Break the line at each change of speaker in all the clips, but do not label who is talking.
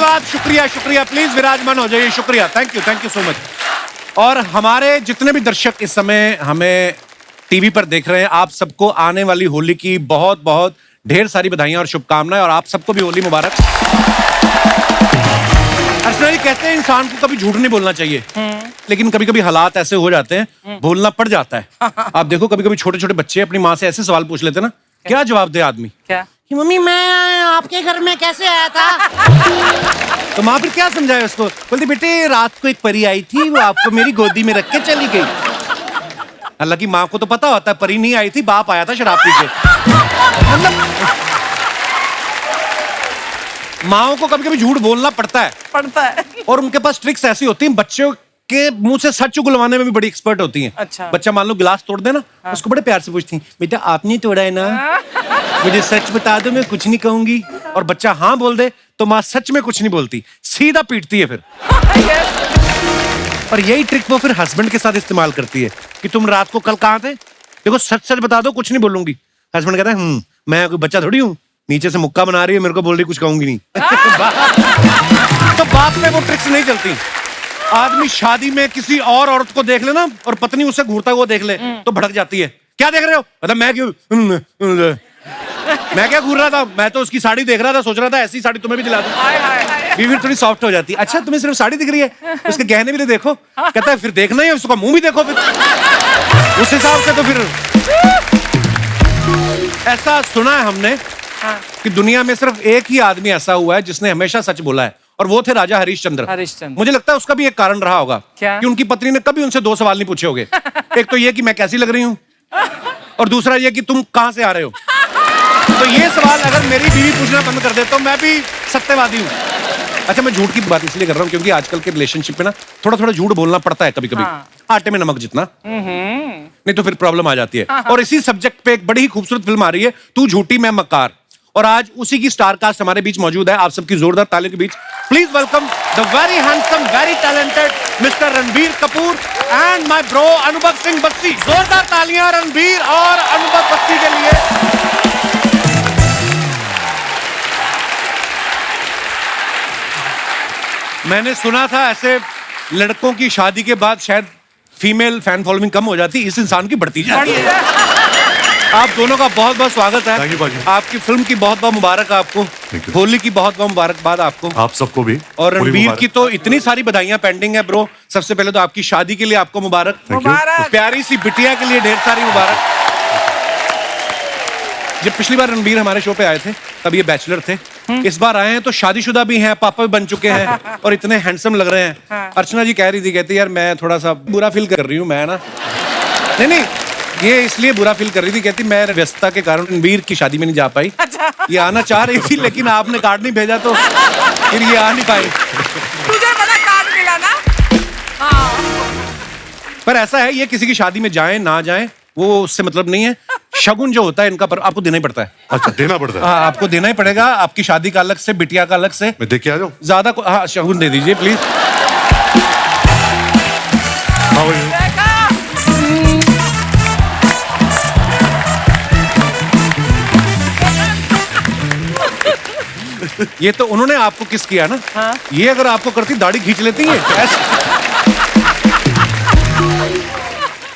धन्यवाद, शुक्रिया शुक्रिया। प्लीज विराजमान हो जाइए। शुक्रिया, थैंक यू सो मच। और हमारे जितने भी दर्शक इस समय हमें टीवी पर देख रहे हैं, आप सबको आने वाली होली की बहुत बहुत ढेर सारी बधाइयां और शुभकामनाएं, और आप सबको भी होली मुबारक। अर्चना जी कहते हैं इंसान को कभी झूठ नहीं बोलना चाहिए, लेकिन कभी कभी हालात ऐसे हो जाते हैं, बोलना पड़ जाता है। आप देखो कभी कभी छोटे छोटे बच्चे अपनी माँ से ऐसे सवाल पूछ लेते हैं ना, क्या जवाब दे आदमी?
क्या?
मम्मी मैं आपके घर में कैसे आया था? तो माँ फिर क्या समझाए उसको? बोलती बेटे रात को एक परी आई थी, वो आपको मेरी गोदी में रख के चली गई। हालांकि माँ को तो पता होता है परी नहीं आई थी, बाप आया था शराब पी के। मतलब माँओं को कभी कभी झूठ बोलना पड़ता है और उनके पास ट्रिक्स ऐसी होती हैं, बच्चों के मुंह से सच उगलवाने में भी बड़ी एक्सपर्ट होती हैं।
अच्छा।
बच्चा मान लो गिलास तोड़ दे ना, उसको बड़े प्यार से पूछती हैं, बेटा आपने तोड़ा है ना, मुझे सच बता दो मैं कुछ नहीं कहूंगी। और बच्चा हाँ बोल दे तो माँ सच में कुछ नहीं बोलती, सीधा पीटती है फिर। और यही ट्रिक वो फिर हस्बैंड के साथ इस्तेमाल करती है कि तुम रात को कल कहाँ थे, देखो सच सच बता दो कुछ नहीं बोलूंगी। हस्बैंड कहता है मैं कोई बच्चा थोड़ी हूँ, नीचे से मुक्का बना रही है, मेरे को बोल रही कुछ कहूंगी नहीं। तो बाप में वो ट्रिक्स नहीं चलती। आदमी शादी में किसी और औरत को देख ले ना और पत्नी उसे घूरता हुआ देख ले तो भड़क जाती है। क्या देख रहे हो? मतलब मैं क्या घूर रहा था, मैं तो उसकी साड़ी देख रहा था, सोच रहा था ऐसी साड़ी तुम्हें भी दिला दूं। बीवी थोड़ी सॉफ्ट हो जाती है। अच्छा तुम्हें सिर्फ साड़ी दिख रही है, उसके गहने भी तो देखो। कहता है फिर देखना ही है, उसका मुंह भी देखो फिर। उस हिसाब से तो फिर ऐसा सुना है हमने कि दुनिया में सिर्फ एक ही आदमी ऐसा हुआ है जिसने हमेशा सच बोला है, और वो थे राजा हरिश्चंद्र। मुझे लगता है उसका भी एक कारण रहा होगा कि उनकी पत्नी ने कभी उनसे 2 सवाल नहीं पूछे होंगे। एक तो ये कि मैं कैसी लग रही हूँ, और दूसरा ये कि तुम कहां से आ रहे हो। तो ये सवाल अगर मेरी बीवी पूछना बंद कर दे तो मैं भी सत्यवादी हूँ। अच्छा मैं झूठ की बात इसलिए कर रहा हूँ क्योंकि आजकल के रिलेशनशिप में ना थोड़ा थोड़ा झूठ बोलना पड़ता है कभी कभी। आटे में नमक जितना, नहीं तो फिर प्रॉब्लम आ जाती है। और इसी सब्जेक्ट पे एक बड़ी ही खूबसूरत फिल्म आ रही है, तू झूठी मैं मक्कार, और आज उसी की स्टार कास्ट हमारे बीच मौजूद है। आप सबकी जोरदार तालियों के बीच please welcome the very handsome very talented mister Ranbir Kapoor and my bro Anubhav Singh Bassi. जोरदार तालियां रणबीर और अनुभव बस्सी के लिए। मैंने सुना था ऐसे लड़कों की शादी के बाद शायद फीमेल फैन फॉलोइंग कम हो जाती, इस इंसान की बढ़ती जाती है। आप दोनों का बहुत बहुत स्वागत है। आपकी फिल्म की बहुत बहुत मुबारक आपको, होली की बहुत बहुत मुबारकबाद आपको, आप सबको भी। और रणबीर की तो इतनी सारी बधाइयां पेंडिंग है ब्रो। सबसे पहले तो आपकी शादी के लिए आपको मुबारक, प्यारी सी बिटिया के लिए ढेर सारी मुबारक। जब पिछली बार रणबीर हमारे शो पे आए थे तब ये बैचलर थे, इस बार आए हैं तो शादीशुदा भी हैं, पापा भी बन चुके हैं और इतने हैंडसम लग रहे हैं। अर्चना जी कह रही थी, कहती यार मैं थोड़ा सा बुरा फील कर रही हूँ, मैं ना नहीं ये इसलिए बुरा फील कर रही थी, कहती मैं व्यस्तता के कारण रणबीर की शादी में नहीं जा पाई। ये आना चाह रही थी लेकिन आपने कार्ड नहीं भेजा तो फिर ये आ नहीं पाई।
तुझे बड़ा कार्ड मिला ना।
पर ऐसा है ये किसी की शादी में जाएं ना जाएं वो उससे मतलब नहीं है। शगुन जो होता है इनका पर आपको देना ही पड़ता है।
अच्छा देना पड़ता है?
हाँ आपको देना ही पड़ेगा। आपकी शादी का अलग से, बिटिया का अलग से।
मैं देख के आ जाऊं?
ज्यादा हाँ शगुन दे दीजिए प्लीज। ये तो उन्होंने आपको किस किया ना। हाँ? ये अगर आपको करती दाढ़ी खींच लेती है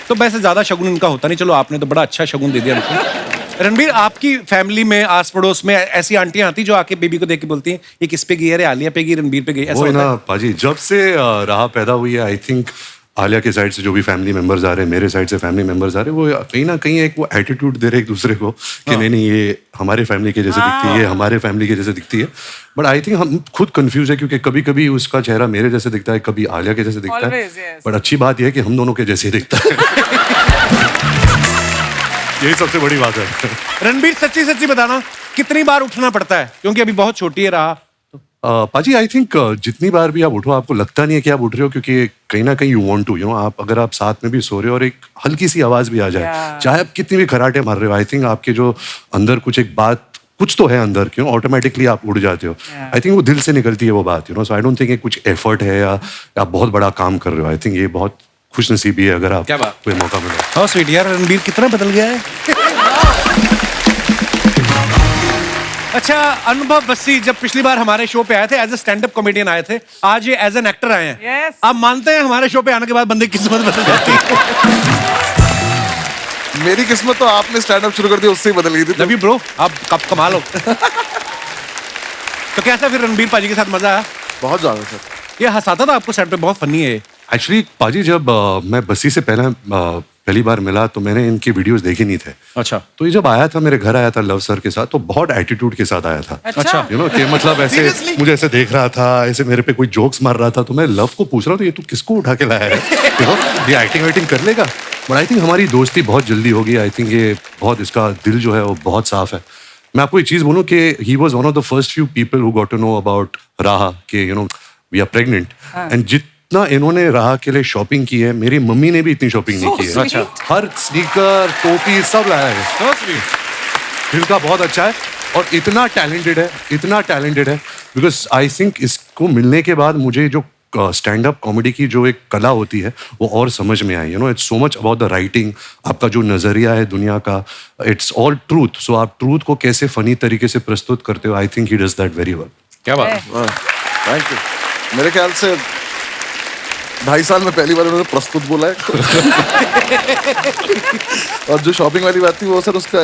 तो वैसे ज्यादा शगुन इनका होता नहीं। चलो आपने तो बड़ा अच्छा शगुन दे दिया इनको। रणबीर आपकी फैमिली में आस पड़ोस में ऐसी आंटियां आती जो आके बेबी को देख के बोलती हैं ये किस पे गई है? आलिया पे गई, रणबीर पे गई, ऐसा होता है?
पाजी जब से राह पैदा हुई है आई थिंक आलिया के साइड से जो भी फैमिली मेंबर्स आ रहे हैं, मेरे साइड से फैमिली मेंबर्स आ रहे हैं, वो कहीं ना कहीं एक वो एटीट्यूड दे रहे एक दूसरे को कि नहीं ये हमारे फैमिली के जैसे दिखती है, हमारे फैमिली के जैसे दिखती है। बट आई थिंक हम खुद कंफ्यूज है क्योंकि कभी कभी उसका चेहरा मेरे जैसे दिखता है, कभी आलिया के जैसे दिखता है। बट अच्छी बात यह है कि हम दोनों के जैसे दिखता है। यही सबसे बड़ी बात है।
रणबीर सच्ची सच्ची बताना कितनी बार उठना पड़ता है क्योंकि अभी बहुत छोटी है राह।
पाजी आई थिंक जितनी बार भी आप उठो आपको लगता नहीं है कि आप उठ रहे हो, क्योंकि कहीं ना कहीं यू वांट टू आप अगर आप साथ में भी सो रहे हो और एक हल्की सी आवाज भी आ जाए, चाहे आप कितनी भी खराटे मार रहे हो, आई थिंक आपके जो अंदर कुछ एक बात कुछ तो है अंदर, क्यों ऑटोमेटिकली आप उड़ जाते हो। आई थिंक वो दिल से निकलती है वो बात, सो आई डोंट थिंक कुछ एफर्ट है या आप बहुत बड़ा काम कर रहे हो। आई थिंक ये बहुत खुशनसीबी है अगर आप कोई मौका मिले।
हाँ स्वीट यार रणबीर कितना बदल गया है। अच्छा, अनुभव बस्सी जब पिछली बार हमारे शो पे आए थे as a stand up comedian आए थे, आज ये एज एन एक्टर आए हैं।
Yes.
आप मानते हैं हमारे शो पे आने के बाद बंदे की किस्मत बदल जाती है?
मेरी किस्मत तो आपने स्टैंड अप शुरू कर दिया, उससे ही बदल गई थी।
लव यू ब्रो, आप कब कमाल हो। तो कैसा फिर रणबीर पाजी के साथ मजा आया?
बहुत ज्यादा सर।
ये हंसाता था आपको सेट पे, बहुत फनी है।
एक्चुअली पाजी जब मैं बस्सी से पहली बार मिला तो मैंने इनके वीडियोस देखे नहीं थे।
अच्छा।
तो ये जब आया था मेरे घर आया था लव सर के साथ, तो बहुत एटीट्यूड के साथ आया था।
अच्छा।
यू नो कि मतलब ऐसे मुझे ऐसे देख रहा था, ऐसे मेरे पे कोई जोक्स मार रहा था, तो मैं लव को पूछ रहा हूँ ये तू किसको उठा के लाया है? यू नो ये एक्टिंग वाइटिंग कर लेगा। बट आई थिंक हमारी दोस्ती बहुत जल्दी होगी। आई थिंक ये बहुत, इसका दिल जो है वो बहुत साफ है। मैं आपको एक चीज बोलूं कि he was one of the first few people who got to know about Raha के you know we are pregnant, and जितना इन्होंने राहा के लिए शॉपिंग की है, मेरी मम्मी ने भी इतनी शॉपिंग नहीं की है।
अच्छा।
हर स्नीकर टोपी सब लाया है। दिल का बहुत अच्छा है और इतना टैलेंटेड है बिकॉज आई थिंक इसको मिलने के बाद मुझे जो स्टैंड अप कॉमेडी की जो एक कला होती है वो और समझ में आई। You know it's so much about the writing, आपका जो नजरिया है दुनिया का, इट्स ऑल ट्रूथ। सो आप ट्रूथ को कैसे फनी तरीके से प्रस्तुत करते हो, I think he does that very well.
क्या बात।
Thank you. मेरे ख्याल से 2.5 साल में पहली बार उन्होंने प्रस्तुत बोला है। और जो शॉपिंग वाली बात थी वो सर उसका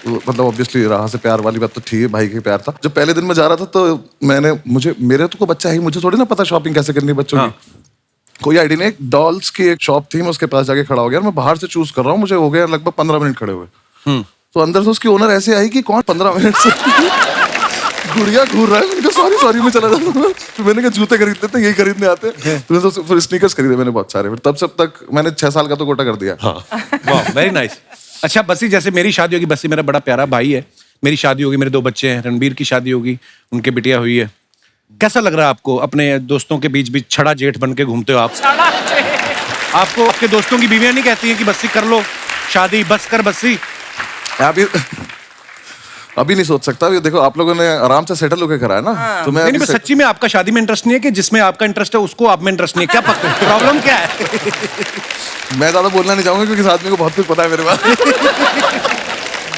मतलब ऑब्वियसली राह से प्यार वाली बात तो ठीक है, भाई के प्यार था। जब पहले दिन में जा रहा था तो मेरे तो कोई बच्चा है, मुझे थोड़ी ना पता शॉपिंग कैसे करनी है बच्चों की। कोई आइडिया नहीं। एक डॉल्स की एक शॉप थी, मैं उसके पास जाके खड़ा हो गया। मैं बाहर से चूज कर रहा हूँ, मुझे हो गया लगभग 15 मिनट खड़े हुए। तो अंदर से उसकी ओनर ऐसे आई कि कौन 15 मिनट से गुड़िया घूर रहा है। मैंने कहा सॉरी मैं चला जाता हूँ। तो मैंने कहा जूते खरीदते थे, यही खरीदने आते। तो फिर स्नीकर्स खरीदे मैंने बहुत सारे। फिर तब से अब तक मैंने 6 साल का तो कोटा कर दिया।
वाह, वेरी नाइस। अच्छा बस्सी, जैसे मेरी शादी होगी, बस्सी मेरा बड़ा प्यारा भाई है, मेरी शादी होगी, मेरे 2 बच्चे हैं, रणबीर की शादी होगी, उनके बिटिया हुई है। कैसा लग रहा है आपको अपने दोस्तों के बीच बीच छड़ा जेठ बन के घूमते हो आप? आपको आपके दोस्तों की बीवियां नहीं कहती हैं कि बस्सी कर लो शादी, बस कर बस्सी?
अभी नहीं सोच सकता। अभी देखो आप लोगों ने आराम से सेटल होकर करा है ना। तो मैं
नहीं, सच्ची में आपका शादी में इंटरेस्ट नहीं है कि जिसमें आपका इंटरेस्ट है उसको आप में इंटरेस्ट नहीं है? क्या प्रॉब्लम क्या है?
मैं ज्यादा बोलना नहीं चाहूंगा क्योंकि इस आदमी को बहुत कुछ पता है मेरे बारे में।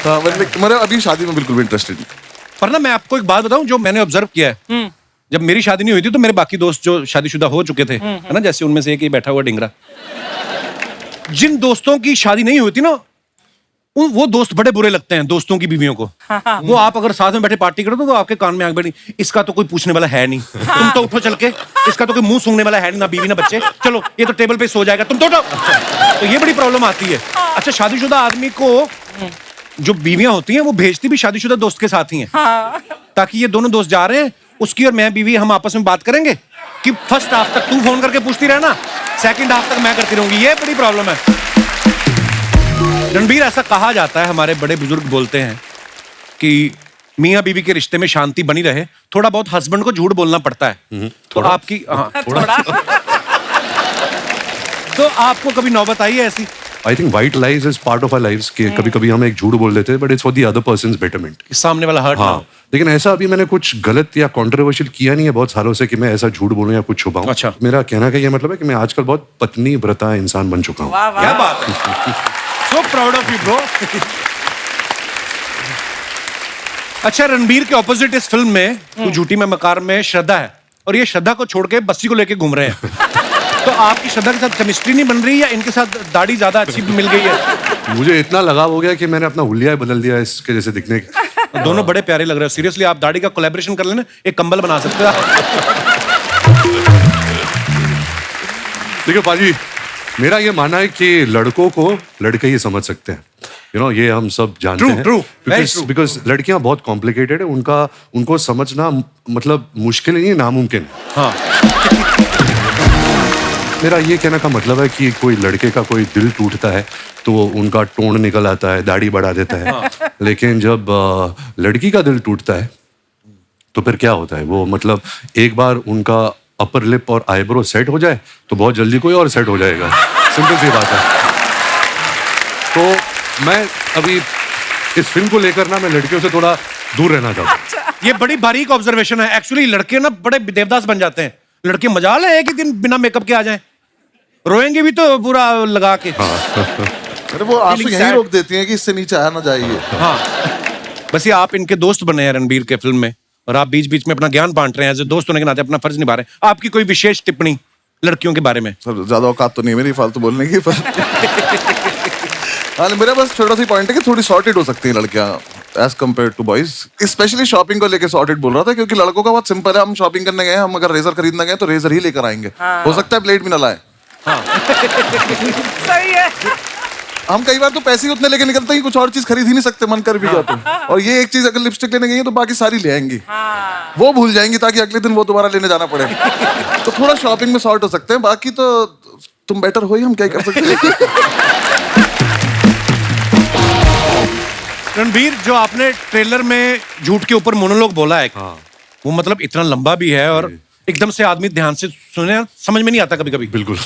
हाँ, मेरे अभी शादी में बिल्कुल भी इंटरेस्टेड नहीं।
पर ना मैं आपको एक बात बताऊं जो मैंने ऑब्जर्व किया है। जब मेरी शादी नहीं हुई थी तो मेरे बाकी दोस्त जो शादीशुदा हो चुके थे, है ना, जैसे उनमें से एक ही बैठा हुआ डिंगरा, जिन दोस्तों की शादी नहीं हुई थी ना, वो दोस्त बड़े बुरे लगते हैं दोस्तों की बीवियों को। वो आप अगर साथ में बैठे पार्टी करो तो आपके कान में आग बैठी, इसका तो कोई पूछने वाला है नहीं, तुम तो उठो चल के, इसका तो कोई मुंह सूंघने वाला है नहीं, ना बीवी ना बच्चे, चलो ये तो टेबल पे सो जाएगा, तुम तो उठो। तो ये बड़ी प्रॉब्लम आती है। अच्छा, शादीशुदा आदमी को जो बीवियां होती हैं वो भेजती भी शादीशुदा दोस्त के साथ ही हैं, ताकि ये दोनों दोस्त जा रहे हैं, उसकी और मैं बीवी हम आपस में बात करेंगे कि फर्स्ट हाफ तक तू फोन करके पूछती रहना, सेकंड हाफ तक मैं करती रहूंगी। ये बड़ी प्रॉब्लम है। रणबीर, ऐसा कहा जाता है, हमारे बड़े बुजुर्ग बोलते हैं कि मियां बीवी के रिश्ते में शांति बनी रहे, थोड़ा बहुत हस्बैंड को झूठ बोलना पड़ता है। तो आपकी तो आपको कभी नौबत आई है ऐसी?
I think white lies is part of our lives कि कभी-कभी हम एक झूठ बोल देते हैं, but it's for the other person's betterment,
सामने वाला हर्ट।
हाँ, लेकिन ऐसा अभी मैंने कुछ गलत या कंट्रोवर्शियल किया नहीं है बहुत सालों से कि मैं ऐसा झूठ बोलूं या कुछ छुपाऊं।
अच्छा।
मेरा कहना का ये मतलब है कि मैं आजकल बहुत पत्नी व्रता इंसान बन चुका हूँ।
क्या बात है, so proud of you bro. अच्छा, रणबीर के ऑपोजिट इस फिल्म में तू झूठी में मकार में श्रद्धा है, और ये श्रद्धा को छोड़ के बस्सी को लेके घूम रहे हैं। तो आपकी श्रद्धा के साथ केमिस्ट्री नहीं बन रही या इनके साथ दाढ़ी ज्यादा अच्छी मिल गई है?
मुझे इतना लगाव हो गया कि मैंने अपना हुलिया बदल दिया इसके जैसे दिखने के।
दोनों बड़े प्यारे लग रहे हो। सीरियसली, आप दाढ़ी का कोलैबोरेशन कर लेना, एक कंबल बना सकते हो।
देखो पाजी, मेरा ये मानना है कि लड़कों को लड़के ही समझ सकते हैं। यू नो ये हम सब जानते हैं।
True.
बिकॉज लड़कियां बहुत कॉम्प्लिकेटेड है, उनको समझना मतलब मुश्किल नहीं, नामुमकिन है।
हाँ।
मेरा ये कहने का मतलब है कि कोई लड़के का कोई दिल टूटता है तो उनका टोन निकल आता है, दाढ़ी बढ़ा देता है। लेकिन जब लड़की का दिल टूटता है तो फिर क्या होता है, वो मतलब एक बार उनका अपर लिप और आईब्रो सेट हो जाए तो बहुत जल्दी कोई और सेट हो जाएगा। सिंपल सी बात है। तो मैं अभी इस फिल्म को लेकर ना मैं लड़कियों से थोड़ा दूर रहना चाहता हूँ।
ये बड़ी बारीक ऑब्जर्वेशन है। एक्चुअली लड़के ना बड़े देवदास बन जाते हैं। लड़के मजाल है कि दिन बिना मेकअप के आ जाएं, रोएंगे भी तो पूरा लगा के।
अरे वो आंसू यहीं रोक देती हैं कि इससे नीचे आया ना जाइए।
हाँ, बस ये आप इनके दोस्त बने हैं रणबीर के फिल्म में, और आप बीच बीच में अपना ज्ञान बांट रहे हैं, एज दोस्त होने के नाते अपना फर्ज निभा रहे हैं। आपकी कोई विशेष टिप्पणी लड़कियों के बारे में?
सर ज्यादा औकात तो नहीं है मेरी फालतू बोलने की, पर हाँ मेरा बस छोटा सा पॉइंट है कि थोड़ी सॉर्टेड हो सकती हैं लड़कियां as compared to boys, specially shopping को लेके सॉर्टेड बोल रहा था, क्योंकि लड़कों का बहुत सिंपल है, हम शॉपिंग करने गए, हम अगर रेजर खरीदने गए तो रेजर ही लेकर आएंगे, हो सकता है ब्लेड भी ना लाए।
सही है।
हम कई बार तो पैसे ही उतने लेके निकलते हैं, कुछ और चीज खरीद ही नहीं सकते, मन कर भी जाते हैं। और ये एक चीज अगर लिपस्टिक लेने गई है तो बाकी सारी ले आएंगी, वो भूल जाएंगी ताकि अगले दिन वो दोबारा लेने जाना पड़े। तो थोड़ा शॉपिंग में सॉर्ट हो सकते हैं, बाकी तो तुम बेटर हो ही, हम क्या कर सकते हैं।
रणबीर, जो आपने ट्रेलर में झूठ के ऊपर मोनोलॉग बोला है, वो मतलब इतना लंबा भी है और एकदम से आदमी ध्यान से सुने, समझ में नहीं आता कभी कभी।
बिल्कुल।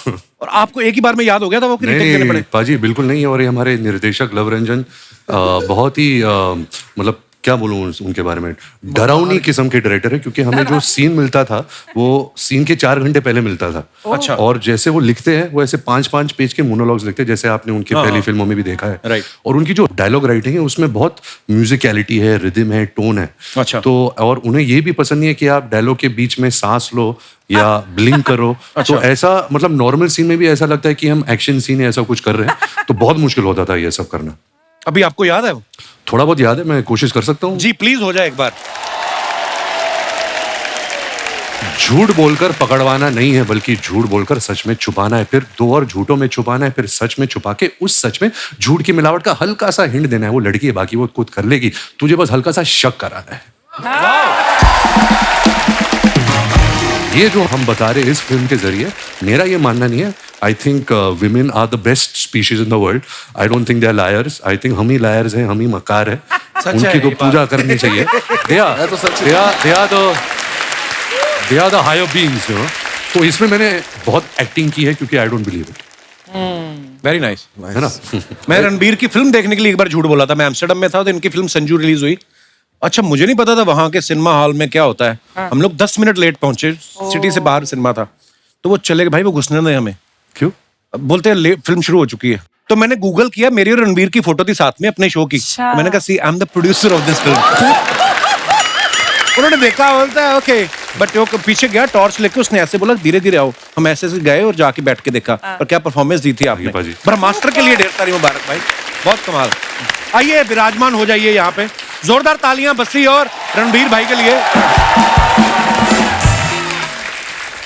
और आपको एक ही बार में याद हो गया था वो कि रिटेक देने पड़े?
पाजी बिल्कुल नहीं। और ये हमारे निर्देशक लव रंजन बहुत ही मतलब क्या बोलूं उनके बारे में, डरावनी किस्म के डायरेक्टर है, क्योंकि हमें जो सीन मिलता था वो सीन के 4 घंटे पहले मिलता था।
अच्छा।
और जैसे वो लिखते हैं वो ऐसे 5-5 पेज के मोनोलॉग्स लिखते हैं, जैसे आपने उनकी पहली फिल्मों में भी देखा है।
राइट।
और उनकी जो डायलॉग राइटिंग है उसमें बहुत म्यूजिकलिटी है, रिदम है, टोन है।
अच्छा।
तो और उन्हें ये भी पसंद नहीं है कि आप डायलॉग के बीच में सांस लो या ब्लिंक करो। तो ऐसा मतलब नॉर्मल सीन में भी ऐसा लगता है कि हम एक्शन सीन है ऐसा कुछ कर रहे हैं, तो बहुत मुश्किल होता था ये सब करना।
अभी आपको याद है वो?
थोड़ा बहुत याद है, मैं कोशिश कर सकता हूँ।
जी प्लीज हो जाए एक बार।
झूठ बोलकर पकड़वाना नहीं है, बल्कि झूठ बोलकर सच में छुपाना है, फिर 2 और झूठों में छुपाना है, फिर सच में छुपा के उस सच में झूठ की मिलावट का हल्का सा हिंट देना है। वो लड़की है, बाकी वो खुद कर लेगी, तुझे बस हल्का सा शक कराना है। ये जो हम बता रहे हैं इस फिल्म के जरिए, मेरा ये मानना नहीं है। I think women are the best species in the world. I don't think they are liars. I think हम ही लायर्स हैं, हम ही मकार है। उनकी तो पूजा करनी चाहिए। They are the higher beings, you know. तो इसमें मैंने बहुत एक्टिंग की है, क्योंकि I don't believe it.
Very nice,
है ना।
मैं रणबीर की फिल्म देखने के लिए एक बार झूठ बोला था। मैं एम्स्टर्डम में था तो इनकी फिल्म संजू रिलीज हुई। अच्छा, मुझे नहीं पता था वहां के सिनेमा हॉल में क्या होता है। हम लोग 10 मिनट लेट पहुंचे, सिटी से बाहर सिनेमा था, तो वो चले गए, भाई वो घुसने नहीं हमें।
क्यों?
बोलते हैं फिल्म शुरू हो चुकी है। तो मैंने गूगल किया, मेरी और रणबीर की फोटो थी साथ में अपने शो की। मैंने कहा see I am the producer of this film. उन्होंने देखा, बोलता है ओके, बट वो पीछे गया टॉर्च लेके, उसने ऐसे बोला धीरे धीरे आओ। हम ऐसे से गए और जाके बैठ के देखा, और क्या परफॉर्मेंस दी थी आपने। ब्रह्मास्त्र के लिए ढेर सारी मुबारक भाई, बहुत कमाल। आइए विराजमान हो जाइए यहाँ पे, जोरदार तालियां बस्सी और रणबीर भाई के लिए।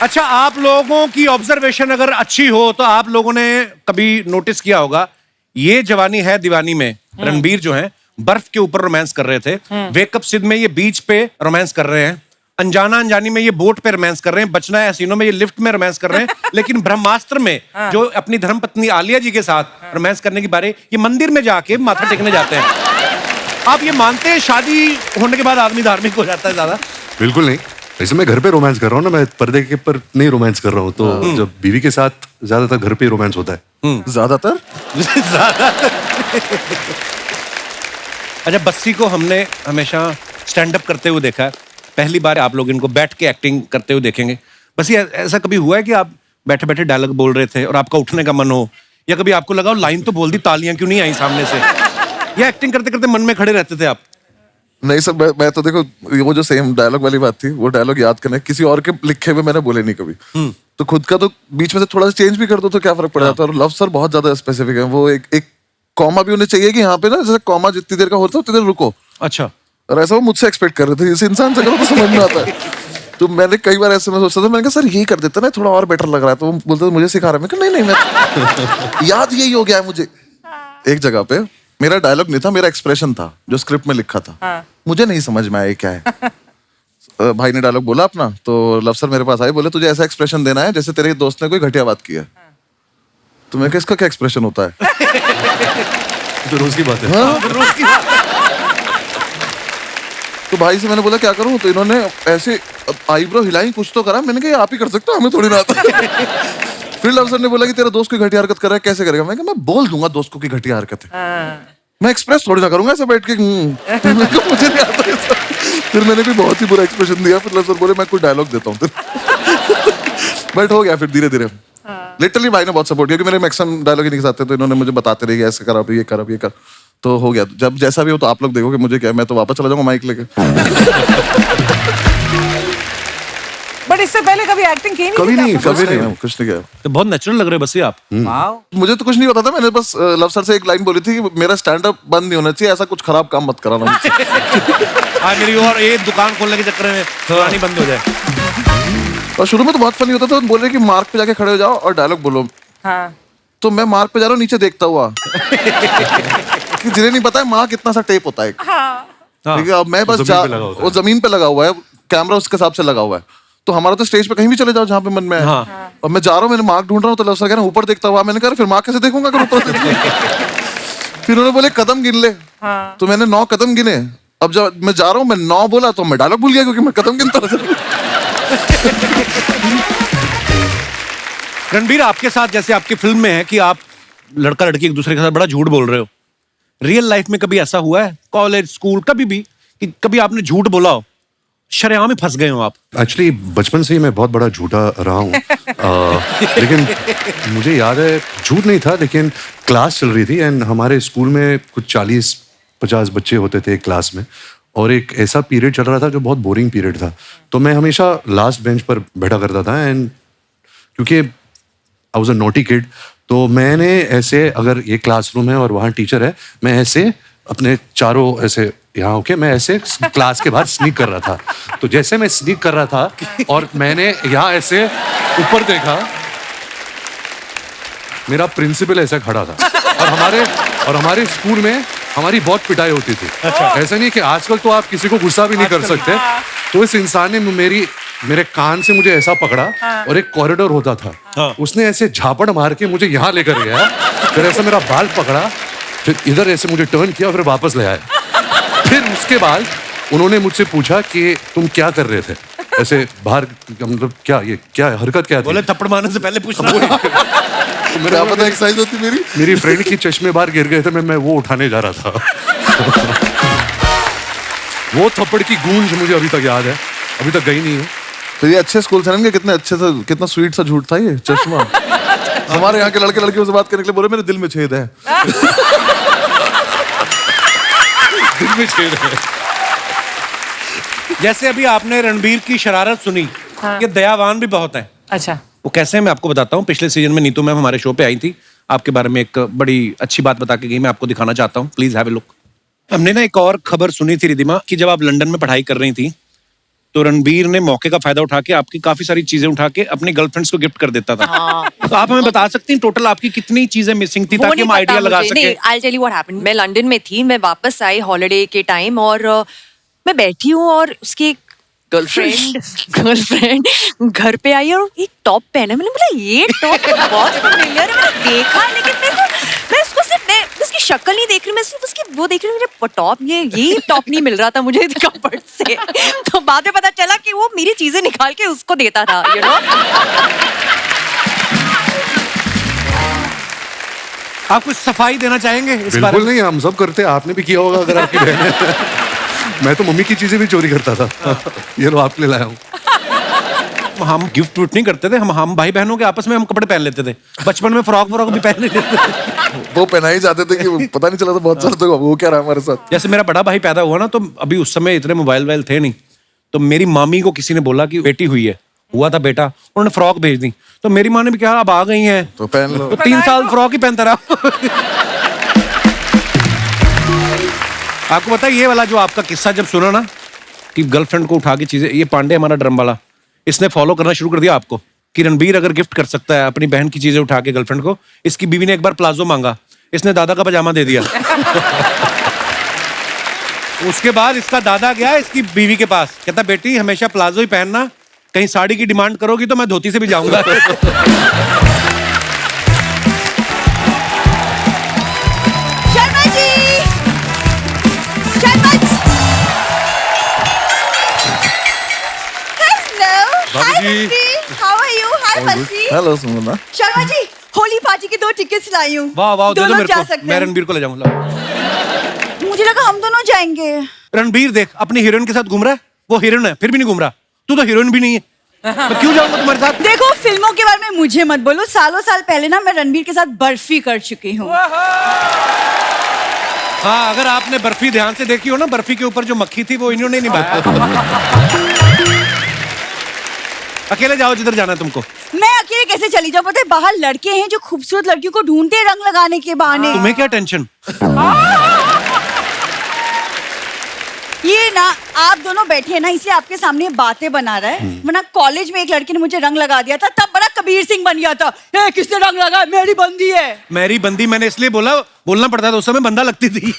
अच्छा, आप लोगों की ऑब्जर्वेशन अगर अच्छी हो तो आप लोगों ने कभी नोटिस किया होगा, ये जवानी है दीवानी में रणबीर जो है बर्फ के ऊपर रोमांस कर रहे थे, वेकअप सिड में ये बीच पे रोमांस कर रहे हैं, अनजाना अनजानी में ये बोट पे रोमांस कर रहे हैं, बचना है हसीनों में ये लिफ्ट में रोमांस कर रहे हैं, लेकिन ब्रह्मास्त्र में जो अपनी धर्मपत्नी आलिया जी के साथ रोमांस करने की बारे, ये मंदिर में जाके माथा टेकने जाते हैं। आप ये मानते हैं शादी होने के बाद आदमी धार्मिक हो जाता है ज्यादा?
बिल्कुल नहीं। वैसे मैं घर पे रोमांस कर रहा हूँ ना, मैं पर्दे के पर नहीं रोमांस कर रहा हूँ। तो जब बीवी के साथ ज्यादातर घर पे रोमांस होता है।
ज्यादातर।
अच्छा, बस्सी को हमने हमेशा स्टैंड अप करते हुए देखा है, पहली बार आप लोग इनको बैठ के एक्टिंग करते हुए देखेंगे। बस ये ऐसा कभी हुआ है कि आप बैठे बैठे डायलॉग बोल रहे थे और आपका उठने का मन हो, या कभी आपको लगा लाइन तो बोल दी, तालियां क्यों नहीं आई सामने से, या एक्टिंग करते करते मन में खड़े रहते थे आप?
नहीं सर, मैं तो देखो, वो जो सेम डायलॉग वाली बात थी, वो डायलॉग याद करना, किसी और के लिखे हुए मैंने बोले नहीं कभी। तो खुद का तो बीच में से थोड़ा सा चेंज भी कर दो तो क्या फर्क पड़ जाता है। और लव सर बहुत ज्यादा स्पेसिफिक है, वो एक कॉमा भी उन्हें चाहिए कि यहाँ पे ना, जैसे कॉमा जितनी देर का होता है उतनी देर रुको। अच्छा। और ऐसा वो मुझसे एक्सपेक्ट कर रहे थे, इस इंसान से करो तो समझ में आता है। तो मैंने कई बार ऐसे में सोचता था, मैंने कहा सर ये कर देता ना, थोड़ा और बेटर लग रहा है। तो वो बोलते मुझे सिखा रहा है। मैं कहा नहीं मैं याद यही हो गया है मुझे। एक जगह पे मेरा डायलॉग नहीं था, मेरा एक्सप्रेशन था जो स्क्रिप्ट में लिखा था। मुझे नहीं समझ में आया क्या है। भाई ने डायलॉग बोला अपना, तो लव सर मेरे पास आए, बोले तुझे ऐसा एक्सप्रेशन देना है जैसे तेरे दोस्त ने कोई घटिया बात की है। तो मैं इसका क्या एक्सप्रेशन होता है?
तो रोज की बात है।
रोज की बात।
तो भाई से मैंने बोला क्या करूं, तो इन्होंने ऐसे आईब्रो हिलाई, कुछ तो करा। मैंने कहा आप ही कर सकते हो, हमें थोड़ी ना आता। फिर लव सर ने बोला कि तेरा दोस्त कोई घटिया हरकत कर रहा है, कैसे करेगा? मैं कहा मैं बोल दूंगा दोस्त को कि घटिया हरकत है, मैं एक्सप्रेस थोड़ी ना करूंगा ऐसे बैठ के। मुझे नहीं आता ऐसा। फिर मैंने भी बहुत ही बुरा एक्सप्रेशन दिया। फिर लव सर बोले मैं कोई डायलॉग देता हूँ। बट हो गया फिर धीरे धीरे। लिटरली भाई ने बहुत सपोर्ट किया, कि मेरे मैक्सिमम डायलॉग ही नहीं आते, तो इन्होंने मुझे बताते रहे ऐसे कर, अब ये कर, अब ये कर। तो हो गया। जब जैसा भी हो तो आप लोग देखोगे, मुझे क्या, मैं तो वापस चला जाऊंगा माइक लेके।
बट इससे पहले कभी एक्टिंग की नहीं?
कभी नहीं,
आपने?
कभी नहीं, कुछ नहीं किया।
तो बहुत नेचुरल लग रहे हो बस ये आप।
वाओ।
मुझे तो कुछ नहीं पता था, मैंने बस लव सर से एक लाइन बोली थी कि मेरा स्टैंड अप बंद नहीं होना चाहिए, ऐसा कुछ खराब काम मत कराना मुझसे।
आज मेरी और एक दुकान खोलने के चक्कर में पुरानी बंद हो जाए।
और शुरू में तो बहुत फनी होता था, बोल रहे कि मार्क पे जाके खड़े हो जाओ और डायलॉग बोलो।
हाँ।
तो मैं मार्क पे जा रहा हूँ नीचे देखता हुआ कि जिन्हें नहीं पता है मार्क कितना सा टेप होता है। ठीक है, अब मैं बस वो जमीन पे लगा हुआ है, कैमरा उसके हिसाब से लगा हुआ है। तो हमारा तो स्टेज पे कहीं भी चले जाओ जहाँ पे मन में है। और मैं जा रहा हूँ, मैंने मार्क ढूंढ रहा हूँ, तो लव सर कह रहे हैं ऊपर देखता हुआ। मैंने कहा फिर मार्क कैसे देखूंगा अगर ऊपर से? फिर उन्होंने बोले कदम गिन ले। तो मैंने 9 कदम गिने। अब जब मैं जा रहा हूँ, मैं 9 बोला तो मैं डायलॉग भूल गया क्योंकि मैं कदम गिनता रहा।
रणबीर, आपके साथ जैसे आपकी फिल्म में है कि आप लड़का लड़की एक दूसरे के साथ बड़ा झूठ बोल रहे हो, रियल लाइफ में कभी ऐसा हुआ है, कॉलेज स्कूल कभी भी, कि कभी आपने झूठ बोला हो, शरेआम में फंस गए हो आप?
एक्चुअली बचपन से ही मैं बहुत बड़ा झूठा रहा हूँ। लेकिन मुझे याद है, झूठ नहीं था, लेकिन क्लास चल रही थी एंड हमारे स्कूल में कुछ 40-50 बच्चे होते थे एक क्लास में, और एक ऐसा पीरियड चल रहा था जो बहुत बोरिंग पीरियड था। तो मैं हमेशा लास्ट बेंच पर बैठा करता था एंड क्योंकि I was a naughty kid, तो मैंने ऐसे, अगर ये क्लासरूम है और वहाँ टीचर है, मैं ऐसे अपने चारों ऐसे यहाँ होके मैं ऐसे क्लास के बाहर स्नीक कर रहा था। तो जैसे मैं स्नीक कर रहा था और मैंने यहाँ ऐसे ऊपर देखा, मेरा प्रिंसिपल ऐसा खड़ा था। और हमारे स्कूल में हमारी बहुत पिटाई होती थी। ऐसा नहीं कि आजकल तो आप किसी को गुस्सा भी नहीं कर सकते। तो इस इंसान ने मेरे कान से मुझे ऐसा पकड़ा, और एक कॉरिडोर होता था, उसने ऐसे झापड़ मार के मुझे यहाँ लेकर गया, फिर ऐसा मेरा बाल पकड़ा, फिर इधर ऐसे मुझे टर्न किया, फिर वापस ले आया। फिर उसके बाद उन्होंने मुझसे पूछा कि तुम क्या कर रहे थे ऐसे बाहर, मतलब क्या हरकत क्या थी?
बोले थप्पड़ मारने से पहले पूछना।
तो मेरा पता एक्सरसाइज होती मेरी
फ्रेंड की चश्मे बाहर गिर गए थे, मैं वो उठाने जा रहा था। वो थप्पड़ की गूंज मुझे अभी तक याद है, अभी तक गई नहीं है।
तो ये अच्छे स्कूल से ना, कितने अच्छे से, कितना स्वीट सा झूठ था ये चश्मा। हमारे यहाँ के लड़के लड़कियों से बात करने के लिए बोले मेरे दिल में छेद है।
दिल में छेद है। जैसे अभी आपने रणबीर की शरारत सुनी, ये दयावान भी बहुत है।
अच्छा,
वो कैसे है मैं आपको बताता हूँ। पिछले सीजन में नीतू मैम हमारे शो पे आई थी, आपके बारे में एक बड़ी अच्छी बात बता के गई, मैं आपको दिखाना चाहता हूँ, प्लीज हैव ए लुक। हमने ना एक और खबर सुनी थी रिदिमा, कि जब आप लंदन में पढ़ाई कर रही थी तो रणबीर ने मौके का फायदा उठा के आपकी काफी सारी चीजें उठा के अपनी गर्लफ्रेंड्स को गिफ्ट कर देता था। तो आप हमें बता सकती हैं टोटल आपकी कितनी चीजें मिसिंग थी, ताकि हम आइडिया लगा सके।
I'll tell you what happened. मैं लंदन में थी, मैं वापस आई हॉलिडे के टाइम, और मैं बैठी हूँ और उसकी गर्लफ्रेंड घर पे आई और एक टॉप पहना। मैंने बोला ये टॉप बहुत फेमिलियर है, मैंने देखा, लेकिन मैं उसको सिर्फ, मैं उसकी शक्ल नहीं देख रही, मैं सिर्फ उसकी वो देख रही हूँ, मुझे टॉप, ये टॉप नहीं मिल रहा था मुझे कपड़ से। तो बाद में पता चला कि वो मेरी चीजें निकाल के उसको देता था, you know?
आप कुछ सफाई देना चाहेंगे इस बारे
बिल्कुल
में?
नहीं, हम सब करते हैं, आपने भी किया होगा अगर आपकी बहन है। मैं तो मम्मी की चीजें भी चोरी करता था। ये लो आपके लिए लाया हूँ।
हम गिफ्ट विफ्ट नहीं करते थे, हम भाई बहनों के आपस में हम कपड़े पहन लेते थे। बचपन में फ्रॉक भी पहन लेते थे।
वो पहना ही जाते थे कि पता नहीं चला था बहुत साल तक वो क्या रहा हमारे साथ।
जैसे मेरा बड़ा भाई पैदा हुआ ना, तो अभी उस समय इतने मोबाइल थे नहीं, तो मेरी मामी को किसी ने बोला कि बेटी हुई है, हुआ था बेटा, उन्होंने फ्रॉक भेज दी, तो मेरी माँ ने भी कहा अब आ गई हैं
तो पहन लो।
तो 3 साल फ्रॉक ही पहनता रहा। आपको पता है ये वाला जो आपका किस्सा जब सुना ना, कि गर्लफ्रेंड को उठा के चीजें, ये पांडे हमारा ड्रम वाला, इसने फॉलो करना शुरू कर दिया आपको, कि रणबीर अगर गिफ्ट कर सकता है अपनी बहन की चीजें उठा के गर्लफ्रेंड को। इसकी बीवी ने एक बार प्लाजो मांगा, इसने दादा का पजामा दे दिया। उसके बाद इसका दादा गया इसकी बीवी के पास, कहता बेटी हमेशा प्लाजो ही पहनना, कहीं साड़ी की डिमांड करोगी तो मैं धोती से भी जाऊंगा।
शर्मा जी, शर्मा जी, हेलो,
भाभी जी।
How are you? हाय मसी।
हेलो सुमना।
शर्मा जी, होली पार्टी के 2 टिकट्स लाई हूँ।
वाह वाह, दे दो
दोनों
मेरे
जा
को,
सकते
मैं
हैं।
रणबीर को ले जाऊंगा।
मुझे लगा हम दोनों जाएंगे।
रणबीर देख अपनी हीरोइन के साथ घूम रहा है, वो हीरोइन है फिर भी नहीं घूम रहा, तू तो हीरोइन भी नहीं है, मैं क्यों जाऊंगा तुम्हारे साथ?
देखो फिल्मों के बारे में मुझे मत बोलो, सालों साल पहले ना मैं रणबीर के साथ बर्फी कर चुकी हूँ।
हाँ, अगर आपने बर्फी ध्यान से देखी हो ना, बर्फी के ऊपर जो मक्खी थी वो इन्होंने निभाया। अकेले जाओ जिधर जाना है तुमको।
मैं अकेले कैसे चली जाऊँ? पता है बाहर लड़के हैं जो खूबसूरत लड़कियों को ढूंढते हैं रंग लगाने के बहाने।
तुम्हें क्या टेंशन?
ये ना आप दोनों बैठे हैं ना, इसलिए आपके सामने बातें बना रहा है। वरना कॉलेज में एक लड़के ने मुझे रंग लगा दिया था, तब बड़ा कबीर सिंह बन गया था। किसने रंग लगा? मेरी बंदी है।
मेरी बंदी मैंने इसलिए बोलना पड़ता था, उस समय बंदा लगती थी।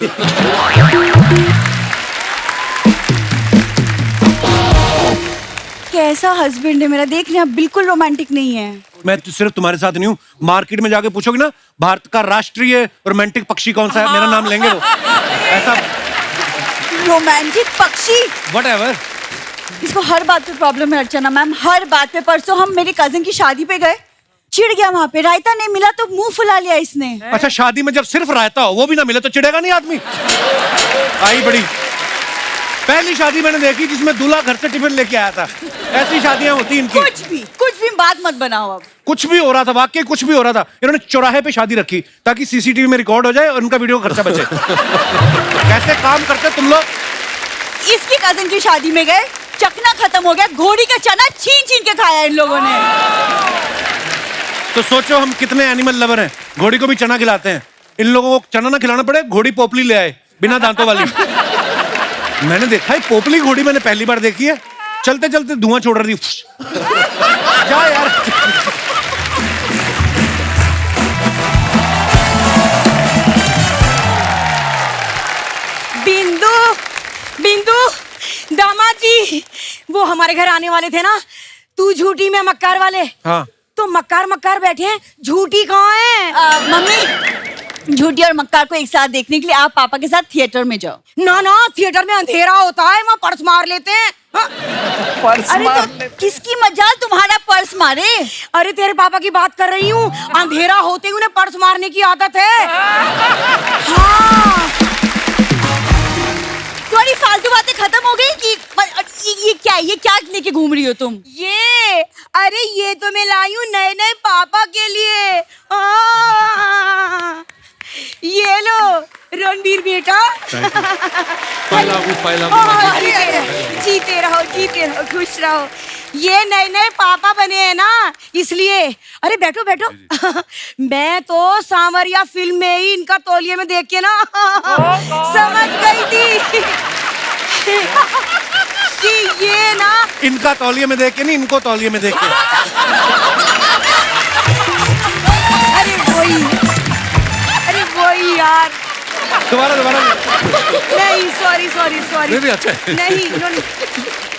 कैसा हस्बैंड है मेरा, देखने आप बिल्कुल रोमांटिक नहीं है।
मैं तो सिर्फ तुम्हारे साथ नहीं हूँ, मार्केट में जाके पूछोगे ना भारत का राष्ट्रीय रोमांटिक पक्षी कौन सा है, मेरा नाम लेंगे वो। ऐसा
रोमांटिक पक्षी,
व्हाटएवर।
इसको हर बात पे प्रॉब्लम है अर्चना मैम, हर बात पे। परसों हम मेरी कजिन की शादी पे गए, चिढ़ गया वहां पे, रायता नहीं मिला तो मुंह फुला लिया इसने।
अच्छा, शादी में जब सिर्फ रायता हो वो भी ना मिले तो चिढ़ेगा नहीं आदमी? आई बड़ी पहली शादी मैंने देखी जिसमें दूल्हा घर से टिफिन लेके आया था। ऐसी शादियां होती इनकी।
कुछ भी बात मत बनाओ अब।
कुछ भी हो रहा था, वाकई कुछ भी हो रहा था। इन्होंने चौराहे पे शादी रखी ताकि सीसीटीवी में रिकॉर्ड हो जाए और उनका वीडियो खर्चा बचे। कैसे काम करते तुम लोग?
इसकी कजिन की शादी में गए, चखना खत्म हो गया, घोड़ी का चना छीन छीन के खाया इन लोगों ने।
तो सोचो हम कितने एनिमल लवर हैं, घोड़ी को भी चना खिलाते हैं। इन लोगों को चना ना खिलाना पड़े, घोड़ी पोपली ले आए बिना दांतों वाली। मैंने देखा है पोपली घोड़ी, मैंने पहली बार देखी है। चलते चलते धुआं छोड़ रही थी। जा यार।
बिंदु, बिंदु, दामाद जी, वो हमारे घर आने वाले थे ना, तू झूठी में मक्कार वाले।
हाँ।
तो मक्कार मक्कार बैठे हैं, झूठी कहाँ है?
मम्मी, झूठी और मक्कार को एक साथ देखने के लिए आप पापा के साथ थिएटर में जाओ।
ना ना, थिएटर में अंधेरा होता है, वहाँ पर्स मार लेते हैं। हाँ?
अरे तो किसकी मजाल तुम्हारा पर्स मारे?
अरे तेरे पापा की बात कर रही हूँ, अंधेरा होते ही उन्हें पर्स मारने की आदत है। हाँ।
तुम्हारी फालतू बातें खत्म हो गई कि ये क्या लेके घूम रही हो तुम?
अरे ये तो मैं लाई हूँ नए नए पापा के लिए। ये लो रणबीर बेटा। जीते रहो, खुश रहो। ये नए नए पापा बने हैं ना, इसलिए। अरे बैठो बैठो। मैं तो सांवरिया फिल्म में ही इनका तौलिए में देख के ना समझ गई थी कि ये ना,
इनका तौलिए में देख के नहीं, इनको तौलिए में देख के।
अरे वही यार।
दोबारा
नहीं, सॉरी।
भी अच्छा है।
नहीं।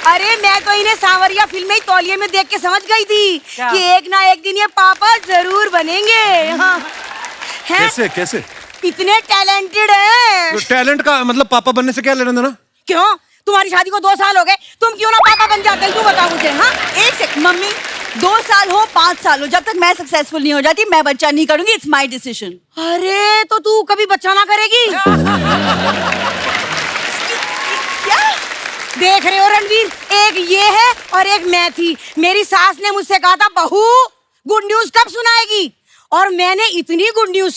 अरे मैं तो इन्हें सांवरिया फिल्म में ही तौलिए में देख के समझ गई थी कि एक ना एक दिन ये पापा जरूर बनेंगे। हाँ।
कैसे?
इतने टैलेंटेड है।
तो टैलेंट का मतलब पापा बनने से क्या लेना देना?
क्यों? तुम्हारी शादी को 2 साल हो गए, तुम क्यों ना पापा बन जाते? तू बता मुझे। हाँ,
एक सेकंड मम्मी, 2 साल हो 5 साल हो, जब तक मैं सक्सेसफुल नहीं हो जाती मैं बच्चा नहीं करूंगी। It's my decision.
अरे तो तू कभी बच्चा ना करेगी?
क्या
देख रहे हो रणवीर, एक ये है और एक मैं थी। मेरी सास ने मुझसे कहा था बहू गुड न्यूज कब सुनाएगी, और मैंने इतनी गुड न्यूज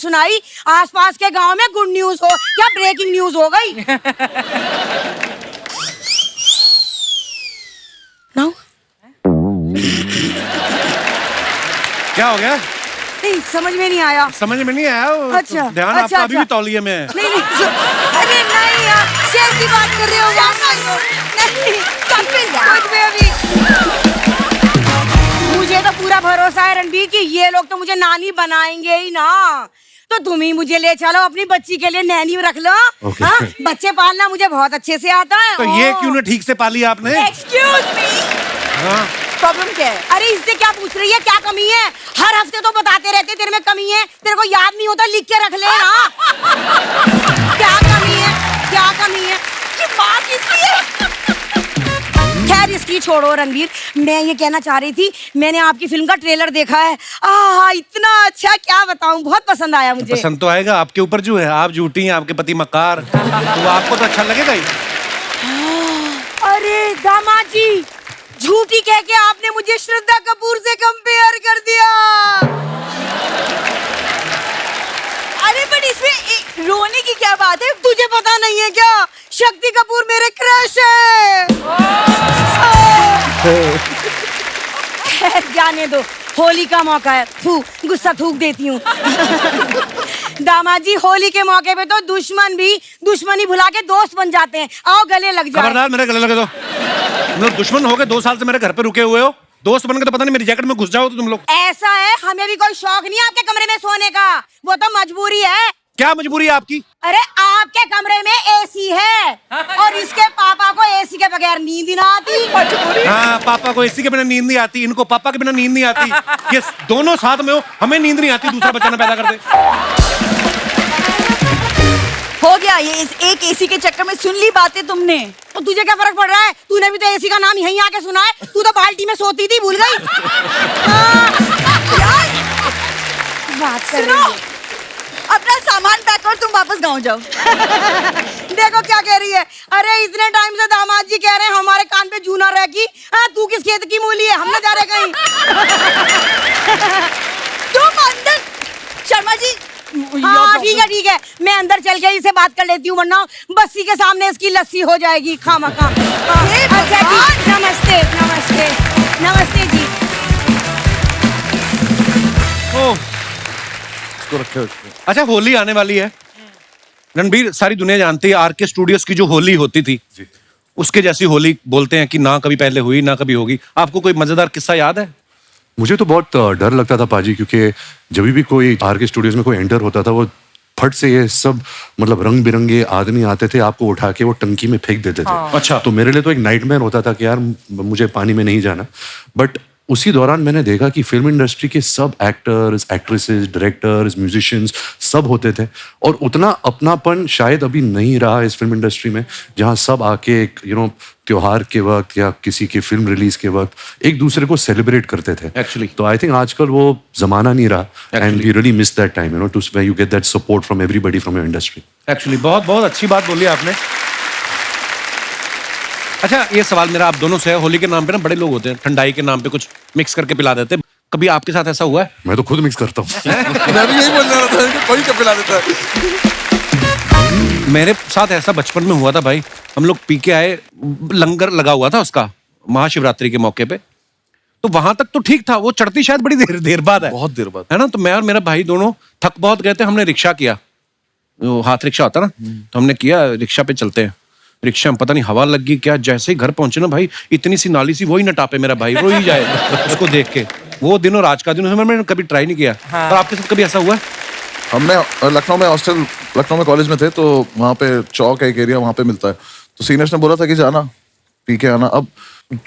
सुनाई, आसपास के गांव में गुड न्यूज हो क्या ब्रेकिंग न्यूज हो गई। नाउ
क्या हो गया?
नहीं, समझ में नहीं आया।
समझ में नहीं आया?
अच्छा,
ध्यान
अच्छा,
आपका अभी भी तौलिए में है।
नहीं, अरे नहीं यार, कैसी बात कर रहे हो? नहीं, कुछ भी अभी। मुझे तो पूरा भरोसा है रणबीर कि ये लोग तो मुझे नानी बनाएंगे ही ना। तो तुम ही मुझे ले चलो, अपनी बच्ची के लिए नैनी रख लो।
Okay.
हाँ, बच्चे पालना मुझे बहुत अच्छे से आता है।
तो ये क्यों ना ठीक से पाली आपने?
एक्सक्यूज मी,
हाँ।
प्रॉब्लम क्या है?
अरे इससे क्या पूछ रही है, क्या कमी है? हर हफ्ते तो बताते रहते तेरे में कमी है, तेरे को याद नहीं होता, लिख के रख ले ना। क्या कमी है?
ये माँ किसकी है?
खैर इसकी छोड़ो रणवीर, मैं ये कहना चाह रही थी, मैंने आपकी फिल्म का ट्रेलर देखा है। इतना अच्छा, क्या बताऊं, बहुत पसंद आया मुझे।
पसंद तो आएगा, आपके ऊपर जो है, आप झूठी हैं, आपके पति मक्कार, तो आपको तो अच्छा लगेगा ही।
अरे दामाद जी, झूठी कह के आपने मुझे श्रद्धा कपूर से कंपेयर कर दिया।
अरे पर इसमें रोने की क्या बात है?
तुझे पता नहीं है क्या? शक्ति कपूर मेरे क्रश है। जाने दो, होली का मौका है। थू, गुस्सा थूक देती हूँ। दामाद जी, होली के मौके पे तो दुश्मन भी दुश्मनी भुला के दोस्त बन जाते हैं। आओ गले लग जाओ।
खबरदार मेरे गले लगे तो। तुम लोग दुश्मन हो गए, 2 साल से मेरे घर पे रुके हुए हो, दोस्त बन के तो पता नहीं मेरी जैकेट में घुस जाओ तो तुम लोग।
ऐसा है, हमें भी कोई शौक नहीं है आपके कमरे में सोने का, वो तो मजबूरी है।
क्या मजबूरी है आपकी?
अरे आपके कमरे में एसी है और इसके पापा को एसी के बगैर नींद ही ना आती।
हाँ, पापा को एसी के बिना नींद नहीं आती, इनको पापा के बिना नींद नहीं आती। ये दोनों साथ में हो, हमें नींद नहीं आती, दूसरा बच्चा ना पैदा कर दे।
हो गया ये, इस एक एसी के चक्कर में सुन ली बातें तुमने।
तो तुझे क्या फर्क पड़ रहा है? तूने भी तो एसी का नाम यहीं आके सुना है। तू तो बाल्टी में सोती थी, भूल गई? बात कर रही है।
अपना सामान पैक कर, तुम वापस गाँव जाओ।
देखो क्या कह रही है। अरे इतने टाइम से दामाद जी कह रहे हैं हमारे कान पे जूना रह की। तू किस खेत की मूली है? हम ना जा रहे कहीं।
तुम अंदर, शर्मा जी।
हाँ ठीक है, मैं अंदर चल के इसे बात कर लेती हूँ, वरना बस्सी के सामने इसकी लस्सी हो जाएगी खामखा। अच्छा जी, नमस्ते नमस्ते नमस्ते जी।
अच्छा, होली आने वाली है रणबीर, सारी दुनिया जानती है आरके स्टूडियोज की जो होली होती थी उसके जैसी होली बोलते हैं कि ना कभी पहले हुई ना कभी होगी। आपको कोई मजेदार किस्सा याद है?
मुझे तो बहुत डर लगता था पाजी, क्योंकि जब भी कोई आरके स्टूडियोज में कोई एंटर होता था, वो फट से ये सब मतलब रंग बिरंगे आदमी आते थे, आपको उठा के वो टंकी में फेंक देते थे।
अच्छा।
तो मेरे लिए तो एक नाइटमेयर होता था कि यार मुझे पानी में नहीं जाना। बट उसी दौरान मैंने देखा कि फिल्म इंडस्ट्री के सब एक्टर्स, एक्ट्रेसेस, डायरेक्टर्स, म्यूजिशियंस सब होते थे, और उतना अपनापन शायद अभी नहीं रहा इस फिल्म इंडस्ट्री में, जहाँ सब आके एक त्योहार के वक्त या किसी की फिल्म रिलीज के वक्त एक दूसरे को सेलिब्रेट करते थे।
Actually.
तो आई थिंक आजकल वो जमाना नहीं रहा, and we really miss that time, to where you get that support from everybody from your industry.
Actually बहुत बहुत अच्छी बात बोली आपने। अच्छा, ये सवाल मेरा आप दोनों से है, होली के नाम पे ना बड़े लोग होते हैं, ठंडाई के नाम पे कुछ मिक्स करके पिला देते हैं, कभी आपके साथ ऐसा हुआ है?
मैं तो खुद मिक्स करता हूँ।
मैं भी यही बोलने वाला था कि कोई कब पिला देता है।
मेरे साथ ऐसा बचपन में हुआ था भाई, हम लोग पी के आए, लंगर लगा हुआ था उसका महाशिवरात्रि के मौके पे, तो वहां तक तो ठीक था, वो चढ़ती शायद बड़ी देर बाद है,
बहुत देर बाद
है ना। तो मैं और मेरा भाई दोनों थक बहुत गए थे, हमने रिक्शा किया, वो हाथ रिक्शा होता ना, तो हमने किया रिक्शा पे चलते हैं। रिक्शा में पता नहीं हवा लग गई क्या, जैसे ही घर पहुंचे ना भाई, इतनी सी नाली सी, वही न टापे मेरा भाई, रो ही जाए उसको देख के। वो दिनों राज का दिन, मैंने कभी ट्राई नहीं किया। और आपके साथ कभी ऐसा हुआ है?
हमने लखनऊ में कॉलेज में थे, तो वहाँ पे चौक है एक एरिया, वहाँ पे मिलता है। तो सीनियर्स ने बोला था कि जाना पी के आना। अब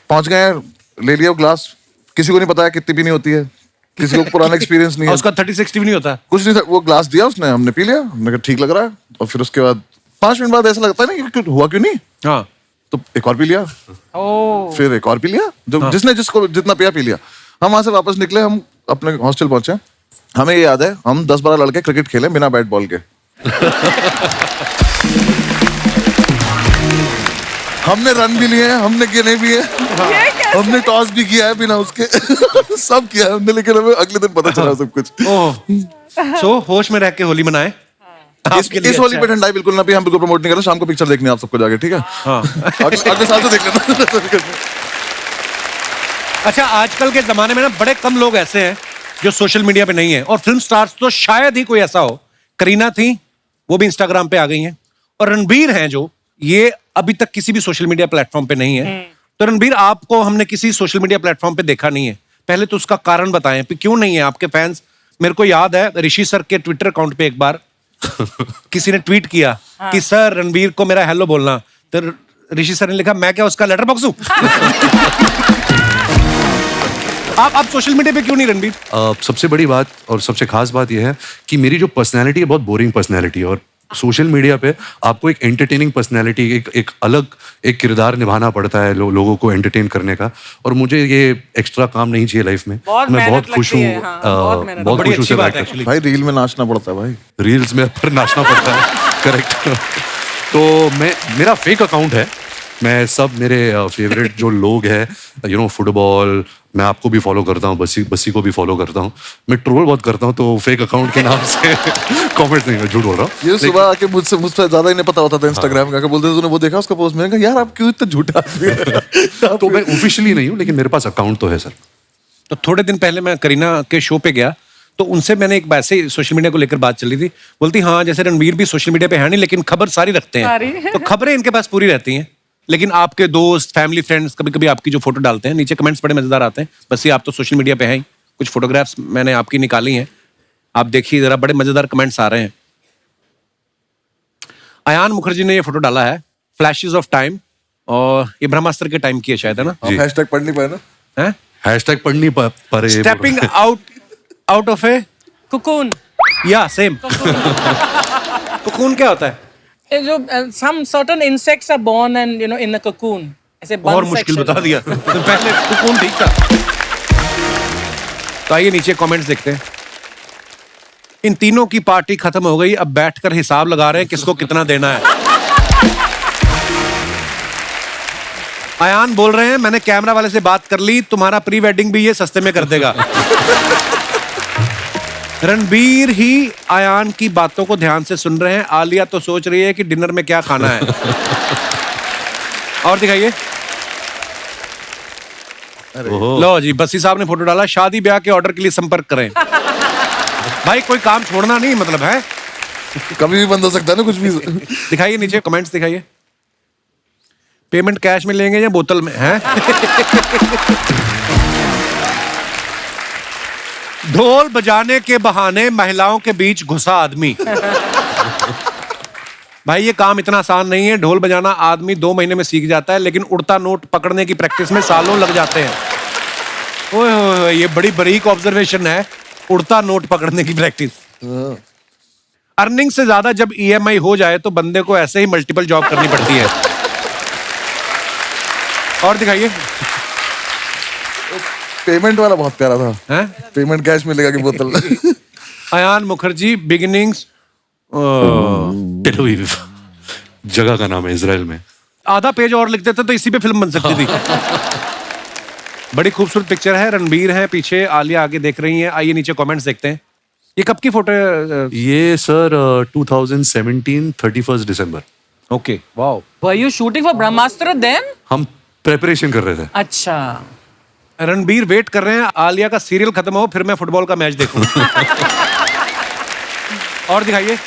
पहुंच गए, ले लिया ग्लास, किसी को नहीं पता है कितनी पीनी होती है, किसी को पुराना एक्सपीरियंस नहीं है।
उसका 30-60 भी नहीं होता
कुछ नहीं था, वो ग्लास दिया उसने, हमने पी लिया, हमने कहा ठीक लग रहा है। और फिर उसके बाद 5 मिनट बाद ऐसा लगता है ना कि हुआ क्यों नहीं,
हाँ,
तो एक और पी लिया, फिर एक और पी लिया, जो जिसने जिसको जितना पिया पी लिया। हम वहां से वापस निकले, हम अपने हॉस्टल पहुंचे, हमें ये याद है हम 10-12 लड़के क्रिकेट खेले बिना बैट बॉल के। हमने रन भी लिए हैं, हमने गिने भी है, हमने टॉस भी किया है बिना उसके। सब किया है हमने, लेकिन हमें अगले दिन पता चला सब कुछ।
सो होश में रह के होली मनाए।
इस होली पे ठंडाई बिल्कुल ना भी, हम बिल्कुल प्रमोट नहीं कर रहे। शाम को पिक्चर देखनी है आप सबको जाके, ठीक है?
हाँ।
अगले साल तो देख लेना।
अच्छा, आजकल के जमाने में ना बड़े कम लोग ऐसे हैं जो सोशल मीडिया पे नहीं है, और फिल्म स्टार्स तो शायद ही कोई ऐसा हो। करीना थी, वो भी इंस्टाग्राम पे आ गई हैं, और रणबीर हैं जो ये अभी तक किसी भी सोशल मीडिया प्लेटफॉर्म पे नहीं है। तो रणबीर, आपको हमने किसी सोशल मीडिया प्लेटफॉर्म पे देखा नहीं है, पहले तो उसका कारण बताएं, क्यों नहीं है? आपके फैंस, मेरे को याद है ऋषि सर के ट्विटर अकाउंट पे एक बार किसी ने ट्वीट किया कि सर रणबीर को मेरा हेलो बोलना, तो ऋषि सर ने लिखा मैं क्या उसका लेटर बॉक्स हूं? आप सोशल मीडिया पे क्यों नहीं रणबीर?
सबसे बड़ी बात और सबसे खास बात यह है कि मेरी जो पर्सनैलिटी है बहुत बोरिंग पर्सनैलिटी है, और सोशल मीडिया पे आपको एक एंटरटेनिंग पर्सनैलिटी, एक अलग एक किरदार निभाना पड़ता है लोगों को एंटरटेन करने का, और मुझे ये एक्स्ट्रा काम नहीं चाहिए लाइफ में। मैं बहुत खुश हूँ, बहुत खुश हूँ।
भाई रील में नाचना पड़ता है भाई,
रील्स में पर नाचना पड़ता है। करेक्ट। तो मेरा फेक अकाउंट है, मैं सब मेरे फेवरेट जो लोग हैं, फुटबॉल, मैं आपको भी फॉलो करता हूँ, बस्सी को भी फॉलो करता हूँ, मैं ट्रोल बहुत करता हूँ, तो फेक अकाउंट के नाम से कमेंट नहीं, मैं झूठ बोल रहा हूँ।
ये सुबह आके मुझ पर ज्यादा ही नहीं पता होता था इंस्टाग्राम का, बोलते थे तूने वो देखा उसका पोस्ट, मैंने कहा यार आप क्यों इतना झूठा
तो मैं ऑफिशियली नहीं हूँ, लेकिन मेरे पास अकाउंट तो है सर।
तो थोड़े दिन पहले मैं करीना के शो पे गया, तो उनसे मैंने एक वैसे सोशल मीडिया को लेकर बात चली थी। बोलती हाँ जैसे रणवीर भी सोशल मीडिया पे है नहीं, लेकिन खबर सारी रखते हैं, तो खबरें इनके पास पूरी रहती हैं। लेकिन आपके दोस्त, फैमिली, फ्रेंड्स कभी कभी आपकी जो फोटो डालते हैं, नीचे कमेंट्स बड़े मजेदार आते हैं। बस ये आप तो सोशल मीडिया पे हैं ही। कुछ फोटोग्राफ्स मैंने आपकी निकाली हैं, आप देखिए जरा, बड़े मजेदार कमेंट्स आ रहे हैं। अयान मुखर्जी ने ये फोटो डाला है, फ्लैशेस ऑफ टाइम, और ये ब्रह्मास्त्र के टाइम की है शायद, है ना?
हैशटैग पढ़ नहीं पाए ना?
हैं?
हैशटैग पढ़ नहीं पा
stepping out of A
cocoon.
या सेम। कोकून क्या होता है?
ये जो some certain insects are born and in a cocoon. ऐसे bun
और मुश्किल
section.
बता दिया। तो पहले कोकून ठीक था। तो आइए नीचे कमेंट्स देखते हैं। इन तीनों की पार्टी खत्म हो गई, अब बैठकर हिसाब लगा रहे हैं किसको कितना देना है। अयान बोल रहे हैं मैंने कैमरा वाले से बात कर ली, तुम्हारा प्री वेडिंग भी ये सस्ते में कर देगा। रणबीर ही अयान की बातों को ध्यान से सुन रहे हैं। आलिया तो सोच रही है कि डिनर में क्या खाना है। और दिखाइए। लो जी, बस्सी साहब ने फोटो डाला, शादी ब्याह के ऑर्डर के लिए संपर्क करें। भाई कोई काम छोड़ना नहीं, मतलब है
कभी भी बंद हो सकता है ना कुछ भी।
दिखाइए नीचे कमेंट्स दिखाइए। पेमेंट कैश में लेंगे या बोतल में है? ढोल बजाने के बहाने महिलाओं के बीच घुसा आदमी। भाई ये काम इतना आसान नहीं है। ढोल बजाना आदमी 2 महीने में सीख जाता है, लेकिन उड़ता नोट पकड़ने की प्रैक्टिस में सालों लग जाते हैं। ओए ओए, ये बड़ी बारीक ऑब्जर्वेशन है, उड़ता नोट पकड़ने की प्रैक्टिस। अर्निंग से ज्यादा जब EMI हो जाए तो बंदे को ऐसे ही मल्टीपल जॉब करनी पड़ती है। और दिखाइए।
पेमेंट वाला बहुत प्यारा था।
हैं?
पेमेंट कैश मिलेगा कि बोतल?
Ayan Mukherjee beginnings
Tel Aviv जगह का नाम है इजराइल में।
आधा पेज और लिख देते तो इसी पे फिल्म बन सकती थी। बड़ी खूबसूरत पिक्चर है। रणबीर है पीछे, आलिया आगे देख रही है। आइए नीचे कमेंट्स देखते हैं। ये कब की फोटो है?
ये sir 2017 31 December.
Okay, wow.
Were you shooting for Brahmastra then?
हम प्रेपरेशन कर रहे थे।
अच्छा।
रणबीर वेट कर रहे हैं आलिया का सीरियल खत्म हो फिर मैं फुटबॉल का मैच देखूं। और दिखाइए।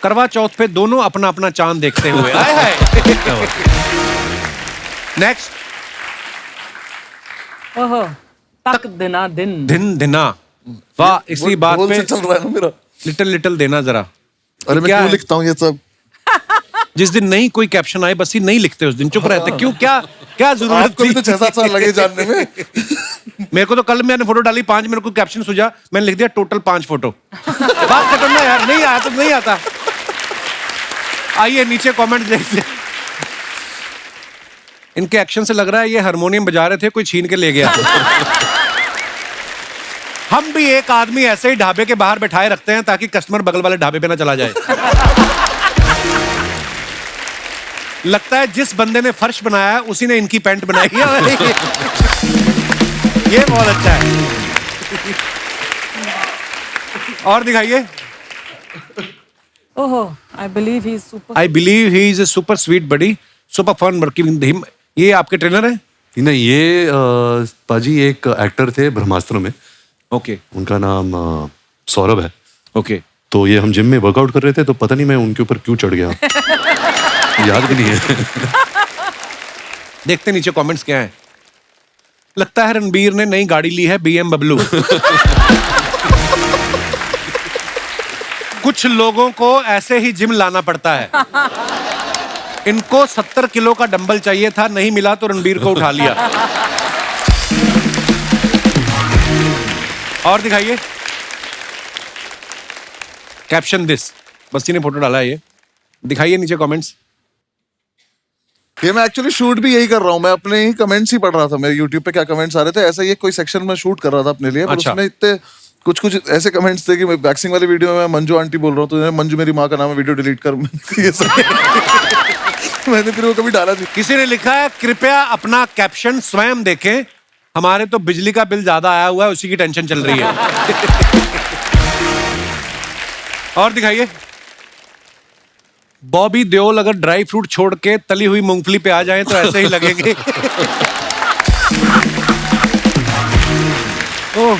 करवा चौथ पे दोनों अपना अपना चांद देखते हुए। आए हाय। नेक्स्ट।
ओहो, तक दिना दिन।
दिन दिना। वाह, इसी बात
ढोल
पे
से चल रहा है ना मेरा।
लिटिल लिटिल देना जरा।
अरे मैं
क्या
क्यों
है?
लिखता हूँ ये सब?
जिस दिन नहीं कोई कैप्शन आए बस ही नहीं लिखते, उस दिन चुप रहते। क्यों, क्या क्या जरूरत
आपको भी तो
थी?
6-7 साल लगे जानने में।
मेरे को तो कल मैंने फोटो डाली 5, मेरे को कैप्शन सूझा, मैंने लिख दिया टोटल 5 फोटो। बात खत्म ना यार, नहीं आया तो नहीं आता। आइए नीचे कमेंट देखते हैं। इनके एक्शन से लग रहा है ये हारमोनियम बजा रहे थे, कोई छीन के ले गया। हम भी एक आदमी ऐसे ही ढाबे के बाहर बैठाए रखते हैं ताकि कस्टमर बगल वाले ढाबे पे ना चला जाए। लगता है जिस बंदे ने फर्श बनाया है उसी ने इनकी पैंट बनाई है। ये बहुत अच्छा है। और दिखाइए।
ओहो, I believe he is super.
I believe he is a super sweet buddy, super fun working with him. ये आपके ट्रेनर है?
नहीं, ये पाजी एक एक्टर थे ब्रह्मास्त्र में।
ओके
उनका नाम सौरभ है।
ओके।
तो ये हम जिम में वर्कआउट कर रहे थे, तो पता नहीं मैं उनके ऊपर क्यों चढ़ गया। याद भी नहीं है।
देखते नीचे कमेंट्स क्या है। लगता है रणबीर ने नई गाड़ी ली है, BMW। कुछ लोगों को ऐसे ही जिम लाना पड़ता है। इनको 70 किलो का डंबल चाहिए था, नहीं मिला तो रणबीर को उठा लिया। और दिखाइए। कैप्शन दिस, बस्ती ने फोटो डाला है। ये दिखाइए नीचे कमेंट्स।
ये मैं एक्चुअली शूट भी यही कर रहा हूँ। मैं अपने ही कमेंट्स ही पढ़ रहा था, मेरे यूट्यूब पे क्या कमेंट्स आ रहे थे। ऐसा ये कोई सेक्शन में शूट कर रहा था अपने लिए, पर
अच्छा।
उसमें इतने कुछ ऐसे कमेंट्स थे कि मैं वैक्सिंग वाली वीडियो में मंजू आंटी बोल रहा हूँ, तो मंजू मेरी माँ का नाम है, वीडियो डिलीट कर। ये सब मैंने फिर वो कभी डाला नहीं।
किसी ने लिखा है कृपया अपना कैप्शन स्वयं देखें, हमारे तो बिजली का बिल ज्यादा आया हुआ है, उसी की टेंशन चल रही है। और दिखाइए। बॉबी देओल अगर ड्राई फ्रूट छोड़ के तली हुई मूंगफली पे आ जाएं तो ऐसे ही लगेंगे। ओह,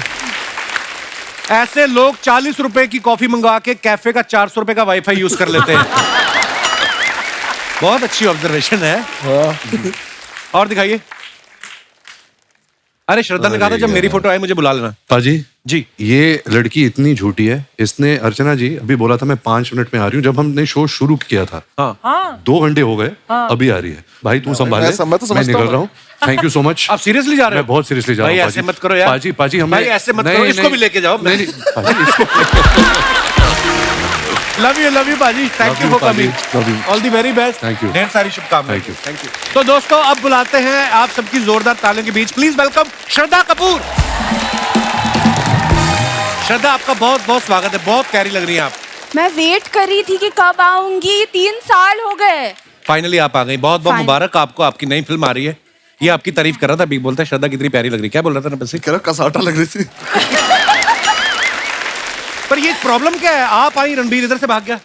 ऐसे लोग 40 रुपए की कॉफी मंगवा के कैफे का 400 रुपए का वाईफाई यूज कर लेते हैं। बहुत अच्छी ऑब्जर्वेशन है। और दिखाइए। अरे श्रद्धा ने कहा था जब मेरी फोटो आए मुझे बुला लेना।
पाजी
जी।
ये लड़की इतनी झूठी है, इसने अर्चना जी अभी बोला था मैं 5 मिनट में आ रही हूँ, जब हमने शो शुरू किया था।
हाँ।
2 घंटे हो गए, अभी आ रही है। भाई तू संभाल ले, मैं निकल रहा हूँ। Thank you so much.
आप सीरियसली जा रहे हो?
मैं बहुत सीरियसली जा रहा हूँ।
भाई ऐसे मत करो यार।
पाजी हमें
भाई ऐसे मत करो, इसको भी लेके जाओ।
नहीं पाजी, इसको
लव यू बाजी, thank you for coming, all the very best,
Thank you.
ढेर सारी शुभकामनाएं।
Thank you.
तो दोस्तों अब बुलाते हैं आप सबकी जोरदार तालियों के बीच, प्लीज वेलकम श्रद्धा कपूर। श्रद्धा आपका बहुत बहुत स्वागत है, बहुत प्यारी लग रही हैं आप।
मैं वेट कर रही थी कि कब आऊंगी, 3 साल हो गए।
फाइनली आप आ गई, बहुत बहुत मुबारक आपको, आपकी नई फिल्म आ रही है। ये आपकी तारीफ कर रहा था, बिग बोलता है श्रद्धा कितनी प्यारी लग रही है। क्या बोल रहा था ना? बस
कह रहा कसाटा लग रही थी।
पर ये प्रॉब्लम क्या है, आप आई रणबीर इधर से भाग गया।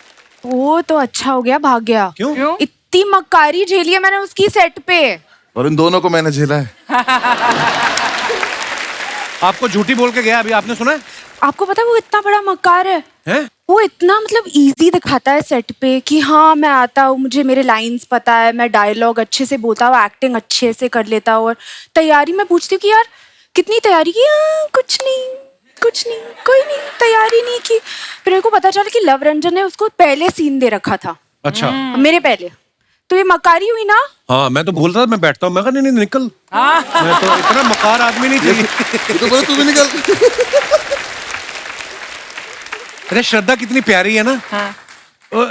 वो तो अच्छा हो गया, भाग गया।
क्यों?
इतनी मक्कारी झेली है मैंने उसकी सेट पे।
और इन दोनों को मैंने झेला है।
आपको झूठी बोल के गया, अभी आपने सुना है?
आपको पता है वो इतना बड़ा मक्कार है?
हैं?
वो इतना मतलब इजी दिखाता है सेट पे कि हाँ मैं आता हूँ, मुझे मेरे लाइंस पता है, मैं डायलॉग अच्छे से बोलता हूँ, एक्टिंग अच्छे से कर लेता हूँ। और तैयारी में पूछती हूँ कि यार कितनी तैयारी की? कुछ नहीं, कोई नहीं, तैयारी नहीं की। फिर मेरे को पता चला कि लव रंजन ने उसको पहले सीन दे रखा था।
अच्छा।
मेरे पहले तो ये मकारी हुई ना।
हाँ मैं तो बोल रहा था, मैं बैठता हूँ, मैं कहा नहीं निकल। मैं तो इतना मकार आदमी नहीं चाहिए।
तो बोले तू भी निकल।
अरे श्रद्धा कितनी प्यारी है ना।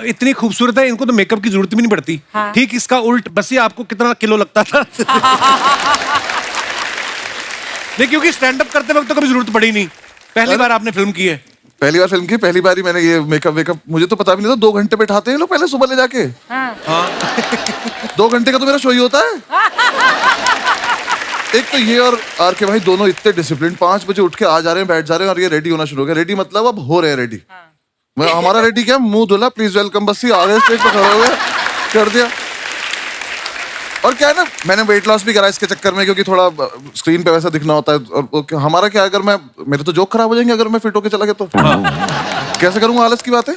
इतनी खूबसूरत है, इनको तो मेकअप की जरूरत भी नहीं पड़ती। ठीक इसका उल्ट, बस ये आपको कितना किलो लगता था। नहीं क्योंकि स्टैंड अप करते वक्त तो कभी जरूरत पड़ी नहीं, पहली बार आपने फिल्म की है।
पहली बार फिल्म की, पहली बार ही मैंने ये मेकअप वेकअप, मुझे तो पता भी नहीं था 2 घंटे बैठाते हैं लोग पहले सुबह ले जाके। 2 घंटे का तो मेरा शो ही होता है। एक तो ये और आर के भाई दोनों इतने डिसिप्लिन, 5 बजे उठ के आ जा रहे हैं, बैठ जा रहे हैं और ये रेडी होना शुरू हो गया। रेडी मतलब अब हो रहे हैं रेडी। मैं हमारा रेडी क्या, मुंह धुला प्लीज वेलकम, बस ही आ गए स्टेज पे खड़े हो गए, कर दिया। और क्या है ना, मैंने वेट लॉस भी करा इसके चक्कर में, क्योंकि थोड़ा स्क्रीन पे वैसा दिखना होता है। और हमारा क्या, अगर मैं, मेरे तो जोक खराब हो जाएंगे अगर मैं फिट होके चला गया तो। कैसे करूंगा, आलस की बात है।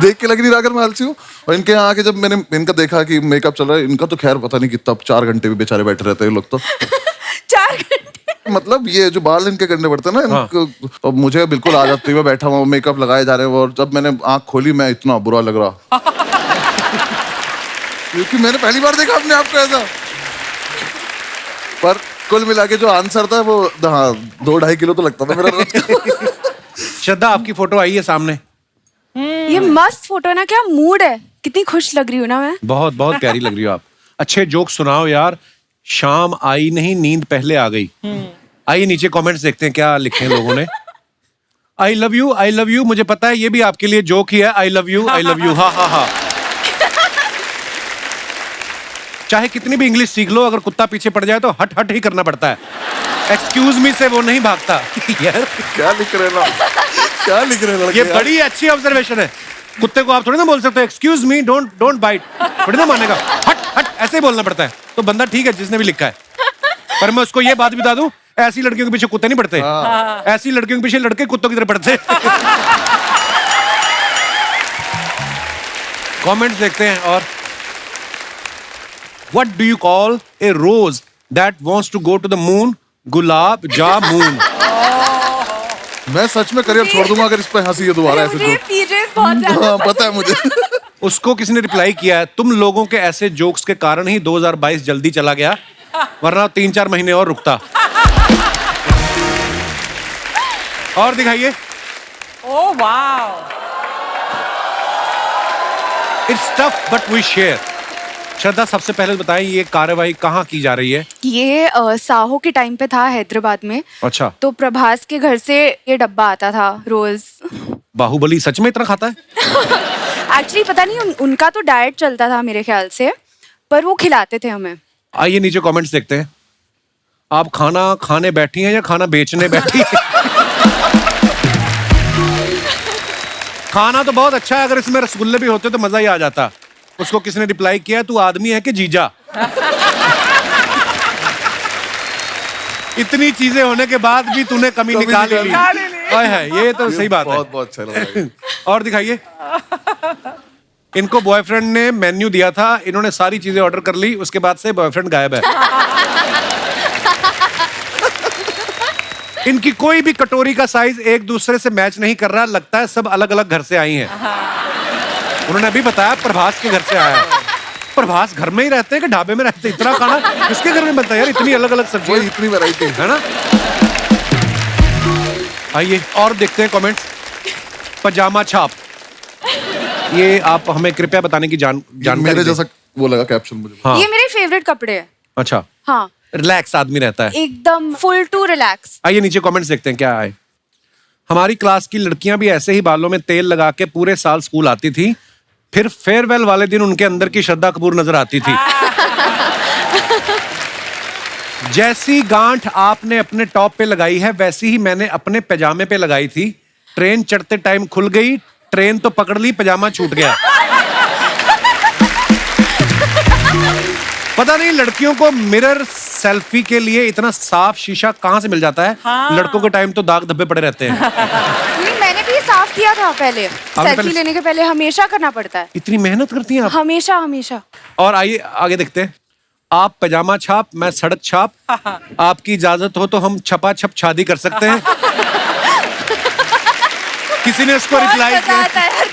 देख के लग नहीं रहा अगर मैं आलसी हूँ। और इनके यहाँ आके जब मैंने इनका देखा कि मेकअप चल रहा है, इनका तो खैर पता नहीं कितना 4 घंटे भी बेचारे बैठे रहते हैं लोग तो।
4 घंटे
मतलब ये जो बाल इनके करने पड़ते हैं ना इनको, और मुझे बिल्कुल आ जाती है, मैं बैठा हुआ मेकअप लगाए जा रहे हैं। और जब मैंने आंख खोली, मैं इतना बुरा लग रहा, क्योंकि मैंने पहली बार देखा अपने आप को ऐसा। पर कुल मिला के जो आंसर था वो, हाँ 2-2.5 किलो तो लगता था मेरा रोज का।
श्रद्धा आपकी फोटो आई है सामने।
ये मस्त फोटो है ना, क्या मूड है, कितनी खुश लग रही हूँ ना मैं।
बहुत बहुत प्यारी लग रही हो आप। अच्छे जोक सुनाओ यार। शाम आई नहीं, नींद पहले आ गई। आइए नीचे कमेंट्स देखते हैं क्या लिखे हैं लोगों ने। आई लव यू, मुझे पता है ये भी आपके लिए जोक ही है। आई लव यू, हा हा हा। चाहे कितनी भी इंग्लिश सीख लो, अगर कुत्ता पीछे पड़ जाए तो हट हट ही करना पड़ता है। एक्सक्यूज मी से वो नहीं भागता। यार
क्या लिख रहे ना, क्या लिख रहे लड़के
ये
यार?
बड़ी अच्छी ऑब्जर्वेशन है। कुत्ते को आप थोड़ी ना बोल सकते हो एक्सक्यूज मी डोंट बाइट, थोड़ी ना मानेगा। हट हट ऐसे ही बोलना पड़ता है। तो बंदा ठीक है जिसने भी लिखा है। पर मैं उसको ये बात बता दूं, ऐसी लड़कियों के पीछे कुत्ते नहीं पड़ते, ऐसी लड़कियों के पीछे लड़के कुत्तों की तरह पड़ते। कमेंट्स देखते हैं। और What do you call a rose that wants to go to the moon? Gulab jamun.
मैं सच में करियर छोड़ दूंगा अगर इस पे हंसी है दोबारा ऐसे तो।
पीजेस बहुत ज्यादा
हाँ पता है मुझे।
उसको किसी ने रिप्लाई किया है, तुम लोगों के ऐसे जोक्स के कारण ही 2022 जल्दी चला गया, वरना 3-4 महीने और रुकता। और दिखाइए।
Oh wow.
It's tough but we share। श्रद्धा सबसे पहले बताएं ये कार्यवाही कहाँ की जा रही है?
ये साहो के टाइम पे था हैदराबाद में।
अच्छा।
तो प्रभास के घर से ये डब्बा आता था रोज।
बाहुबली सच में इतना खाता है?
एक्चुअली पता नहीं उनका तो डाइट चलता था मेरे ख्याल से, पर वो खिलाते थे हमें।
आइए नीचे कमेंट्स देखते हैं। आप खाना खाने बैठी हैं या खाना बेचने बैठी हैं? खाना तो बहुत अच्छा है, अगर इसमें रसगुल्ले भी होते तो मजा ही आ जाता। उसको किसने रिप्लाई किया, तू आदमी है कि जीजा? इतनी चीजें होने के बाद भी तूने कमी निकाल ली। हाय हाय, ये तो सही बात है।
बहुत बहुत अच्छा लगा।
और दिखाइए। इनको बॉयफ्रेंड ने मेन्यू दिया था, इन्होंने सारी चीजें ऑर्डर कर ली, उसके बाद से बॉयफ्रेंड गायब है। इनकी कोई भी कटोरी का साइज एक दूसरे से मैच नहीं कर रहा, लगता है सब अलग अलग घर से आई हैं। उन्होंने अभी बताया प्रभास के घर से आया है। प्रभास घर में ही रहते हैं कि ढाबे में रहते हैं? इतना खाना किसके घर में बनता है यार, इतनी अलग अलग सब्जियां,
इतनी वैरायटी
है ना। आइए और देखते हैं कमेंट्स। पजामा छाप, ये आप हमें कृपया बताने की जानकारी
मेरे
दें।
जैसा वो लगा कैप्शन मुझे।
हाँ।
ये मेरे फेवरेट कपड़े हैं।
अच्छा,
हाँ,
रिलैक्स आदमी रहता है
एकदम फुल टू रिलैक्स।
आइए नीचे कमेंट्स देखते हैं क्या आए। हमारी क्लास की लड़कियां भी ऐसे ही बालों में तेल लगा के पूरे साल स्कूल आती थी, फिर फेयरवेल वाले दिन उनके अंदर की श्रद्धा कपूर नजर आती थी। जैसी गांठ आपने अपने टॉप पे लगाई है वैसी ही मैंने अपने पैजामे पे लगाई थी। ट्रेन चढ़ते टाइम खुल गई, ट्रेन तो पकड़ ली, पैजामा छूट गया। पता नहीं लड़कियों को मिरर सेल्फी के लिए इतना साफ शीशा कहां से मिल जाता है। लड़कों के टाइम तो दाग धब्बे पड़े रहते हैं।
नहीं, मैंने भी साफ किया था पहले। सेल्फी लेने के पहले हमेशा करना पड़ता है।
इतनी मेहनत करती हैं आप?
हमेशा हमेशा।
और आइए आगे देखते हैं। आप पैजामा छाप, मैं सड़क छाप, आपकी इजाजत हो तो हम छपा छप शादी कर सकते हैं। किसी ने इसको रिप्लाई किया,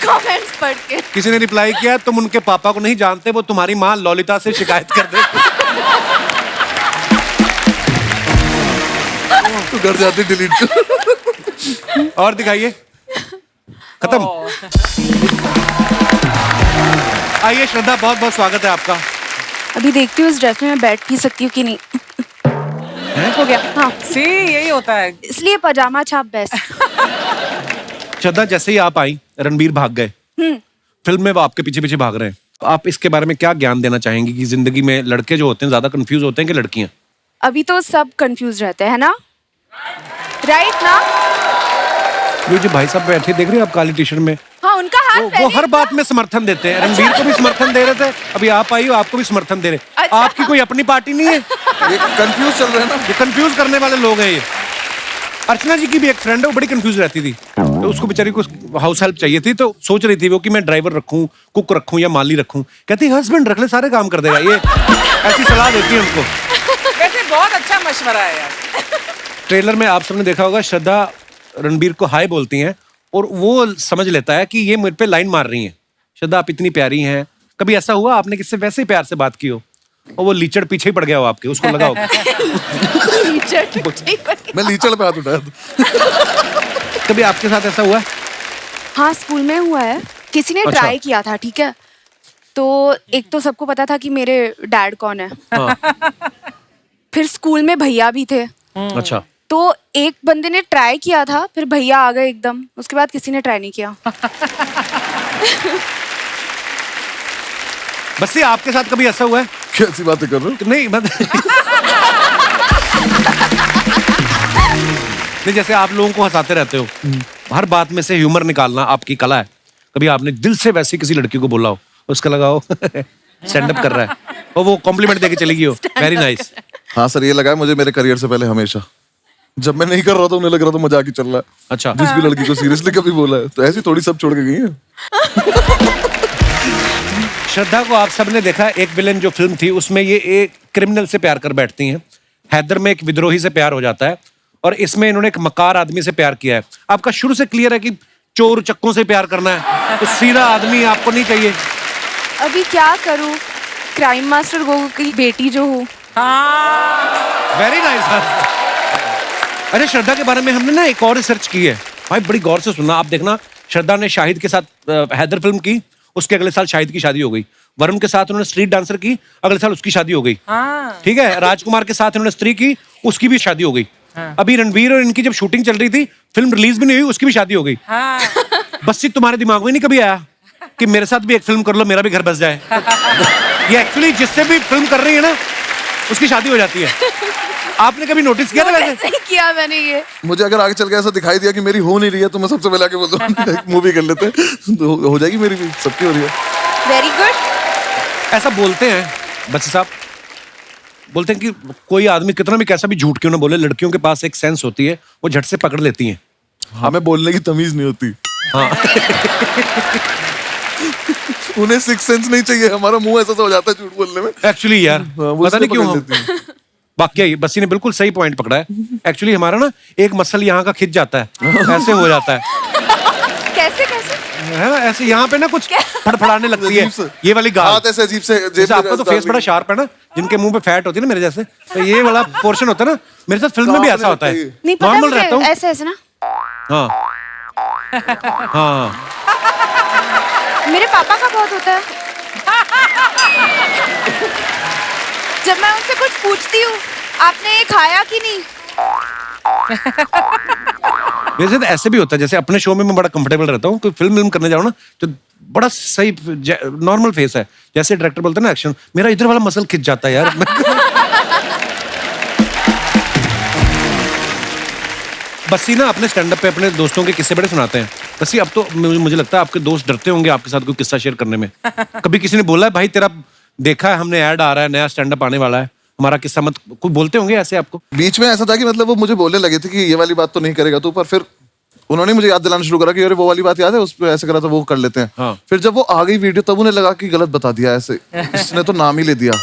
कमेंट्स पढ़ के।
किसी ने रिप्लाई किया, तुम उनके पापा को नहीं जानते, वो तुम्हारी माँ ललिता से शिकायत कर दे।
तो घर जाते डिलीट कर।
और दिखाइए। खत्म। आइए श्रद्धा, बहुत बहुत स्वागत है आपका।
अभी देखती हूँ इस ड्रेस में मैं बैठ भी सकती हूँ कि नहीं। हो गया। हाँ,
सी यही होता है।
इसलिए पजामा छाप बेस्ट।
श्रद्धा, जैसे ही आप आई रणबीर भाग गए, फिल्म में वो आपके पीछे पीछे भाग रहे हैं। आप इसके बारे में क्या ज्ञान देना चाहेंगी कि जिंदगी में लड़के जो होते हैं ज्यादा कंफ्यूज होते हैं कि लड़कियां?
अभी तो सब कंफ्यूज रहते हैं ना, राइट ना?
ये जो भाई साहब बैठे देख रहे हैं आप काली टी शर्ट में,
हाँ, उनका हाथ
वो हर बात में समर्थन देते हैं। रणबीर को भी समर्थन दे रहे थे, अभी आप आई हो, आपको भी समर्थन दे रहे।
अच्छा।
आपकी कोई अपनी पार्टी नहीं है?
ये कंफ्यूज चल रहा है ना,
ये कंफ्यूज करने वाले लोग हैं ये। अर्चना जी की भी एक फ्रेंड है, वो बड़ी कंफ्यूज रहती थी, तो उसको बेचारी को हाउस हेल्प चाहिए थी, तो सोच रही थी वो कि मैं ड्राइवर रखूं, कुक रखूं या माली रखूं। कहती हस्बैंड रख ले, सारे काम कर देगा ये। ऐसी सलाह देती है उनको।
वैसे बहुत अच्छा मशवरा है यार।
ट्रेलर में आप सबने देखा होगा, श्रद्धा रणबीर को हाय बोलती हैं और वो समझ लेता है कि ये मुझ पे लाइन मार रही हैं। श्रद्धा, आप इतनी प्यारी हैं। कभी ऐसा हुआ आपने किससे वैसे ही प्यार से बात की हो और वो लीचड़ पीछे ही पड़ गया हो आपके, उसको लगा हो?
मैं लीचड़ पे हाथ उठाया था।
कभी आपके साथ ऐसा हुआ?
हाँ, स्कूल में हुआ है। किसी ने
अच्छा।
ट्राई किया था, ठीक है, तो एक तो सबको पता था कि मेरे डैड कौन है।
हाँ।
फिर स्कूल में भैया भी थे,
अच्छा,
तो एक बंदे ने ट्राई किया था, फिर भैया आ गए एकदम, उसके बाद किसी ने ट्राई नहीं किया।
बस ये आपके साथ कभी ऐसा हुआ है?
कैसी बातें कर रहे हो?
नहीं नहीं, जैसे आप लोगों को हंसाते रहते हो, हर बात में से ह्यूमर निकालना आपकी कला है। कभी आपने दिल से वैसी किसी लड़की को बोला हो, उसका लगा हो स्टैंड अप कर रहा है और वो कॉम्प्लीमेंट देके चली गई हो, वेरी नाइस।
हाँ सर, ये लगा है मुझे मेरे करियर से पहले हमेशा। जब मैं नहीं कर रहा था उन्हें लग रहा था मजाक ही चल रहा है।
अच्छा,
जिस भी लड़की को सीरियसली कभी बोला है, तो ऐसी थोड़ी सब छोड़ के गई है।
श्रद्धा को आप सबने देखा, एक विलेन जो फिल्म थी उसमें ये एक क्रिमिनल से प्यार कर बैठती हैं। हैदर में एक विद्रोही से प्यार हो जाता है और इसमें इन्होंने एक मकार आदमी से प्यार किया है। आपका शुरू से क्लियर है कि चोर चक्कों से प्यार करना है, तो सीधा आदमी आपको नहीं चाहिए।
अभी क्या करूं, क्राइम मास्टर गोगो की बेटी जो हूँ।
Very nice. अरे श्रद्धा के बारे में हमने ना एक और रिसर्च की है भाई, बड़ी गौर से सुनना। आप देखना, श्रद्धा ने शाहिद के साथ हैदर फिल्म की, उसके अगले साल शाहिद की शादी हो गई। वरुण के साथ उन्होंने स्ट्रीट डांसर की, अगले साल उसकी शादी हो गई। ठीक है, राजकुमार के साथ उन्होंने स्त्री की, उसकी भी शादी हो गई। अभी रणवीर और इनकी जब शूटिंग चल रही थी, फिल्म रिलीज भी नहीं हुई, उसकी भी शादी हो गई। बस ये तुम्हारे दिमाग में नहीं कभी आया कि मेरे साथ भी एक फिल्म कर लो, मेरा भी घर बस जाए। ये एक्चुअली जिससे भी फिल्म कर रही है ना, उसकी शादी हो जाती है। आपने कभी नोटिस किया था वैसे?
नहीं किया मैंने ये।
मुझे अगर आगे चल के ऐसा दिखाई दिया कि मेरी हो नहीं रही है, तो मैं सबसे पहले आके बोल दूँ मूवी कर लेते हैं, तो हो जाएगी मेरी भी, सबकी हो रही है।
Very good.
ऐसा बोलते हैं बच्चे साहब, बोलते हैं कि कोई आदमी कितना भी कैसा भी झूठ क्यों ना बोले, लड़कियों के पास एक सेंस होती है, वो झट से पकड़ लेती हैं।
हमें बोलने की तमीज नहीं होती।
हाँ।
उन्हें सिक्स सेंस नहीं चाहिए, हमारा मुंह ऐसा हो जाता है झूठ बोलने में।
एक्चुअली यार
वो
पता नहीं
इसलिए
क्यों
पकड़ लेती हैं।
वाकई बस्सी ने बिल्कुल सही पॉइंट पकड़ा है। एक्चुअली हमारा ना एक मसल यहाँ का खिंच जाता है, ऐसे हो जाता है।
कैसे कैसे?
है ना, ऐसे यहाँ पे ना कुछ फड़फड़ाने लगती है,
अजीब से।
ये वाली गाल।
हाथ ऐसे अजीब से,
जैसे आपका तो फेस बड़ा शार्प है ना, जिनके मुंह पे फैट होती है ना मेरे जैसे, तो ये वाला पोर्शन होता है ना, मेरे साथ फिल्म में भी ऐसा होता है।
नहीं पता
नॉर्मल
मुझे,
रहता हूँ।
ऐसे ऐसे ना।
हाँ हाँ।
मेरे पापा का बहुत होता है। जब मैं उनसे कुछ पूछती हूँ, आपने ये खाया कि नहीं?
मेरे साथ ऐसे भी होता है, जैसे अपने शो में मैं बड़ा कंफर्टेबल रहता हूँ, कोई फिल्म करने जाऊँ ना, तो बड़ा सही नॉर्मल फेस है, जैसे डायरेक्टर बोलते हैं ना एक्शन, मेरा इधर वाला मसल खिंच जाता है यार। बस्सी ना अपने स्टैंड अप पे अपने दोस्तों के किस्से बड़े सुनाते हैं। बस्सी अब तो मुझे लगता है आपके दोस्त डरते होंगे आपके साथ कोई किस्सा शेयर करने में। कभी किसी ने बोला है भाई तेरा देखा है हमने, ऐड आ रहा है, नया स्टैंड अप आने वाला है, हमारा किस्सा मत, कुछ बोलते होंगे ऐसे आपको?
बीच में ऐसा था कि मतलब वो मुझे बोलने लगे थे कि ये वाली बात तो नहीं करेगा तू, पर फिर उन्होंने मुझे याद दिलाना शुरू करा कि अरे वो वाली बात याद है, उस पे ऐसे करा था, वो कर लेते हैं।
हाँ।
फिर जब वो आ गई वीडियो, तब उन्हें लगा कि गलत बता दिया, ऐसे इसने तो नाम ही ले दिया।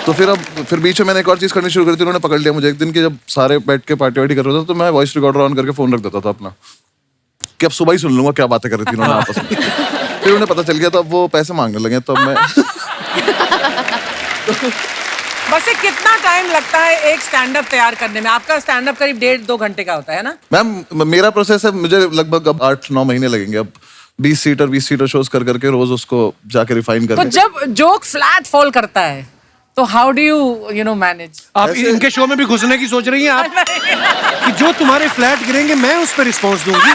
तो फिर बीच में मैंने एक और चीज करनी शुरू करी थी, उन्होंने पकड़ लिया मुझे एक दिन, कि जब सारे बैठ के पार्टी वार्टी कर रहे थे, तो मैं वॉइस रिकॉर्डर ऑन करके फोन रख देता था अपना, कि अब सुबह ही सुन लूंगा क्या बातें कर रही थी उन्होंने आपस में। फिर उन्हें पता चल गया, तो अब वो पैसे मांगने लगे, तब मैं
बस ये कितना टाइम लगता है एक स्टैंड अप तैयार करने में? आपका स्टैंड अप करीब 1.5-2 घंटे का होता है ना?
मैम मेरा प्रोसेस है, मुझे लगभग अब 8-9 महीने लगेंगे अब 20 सीटर शोज कर करके रोज उसको जाके रिफाइन
तो
करके।
जब जोक फ्लैट फॉल करता है तो हाउ डू यू मैनेज?
आप इनके शो में भी घुसने की सोच रही हैं आप? कि जो तुम्हारे फ्लैट गिरेंगे मैं उस पर रिस्पॉन्स दूंगी,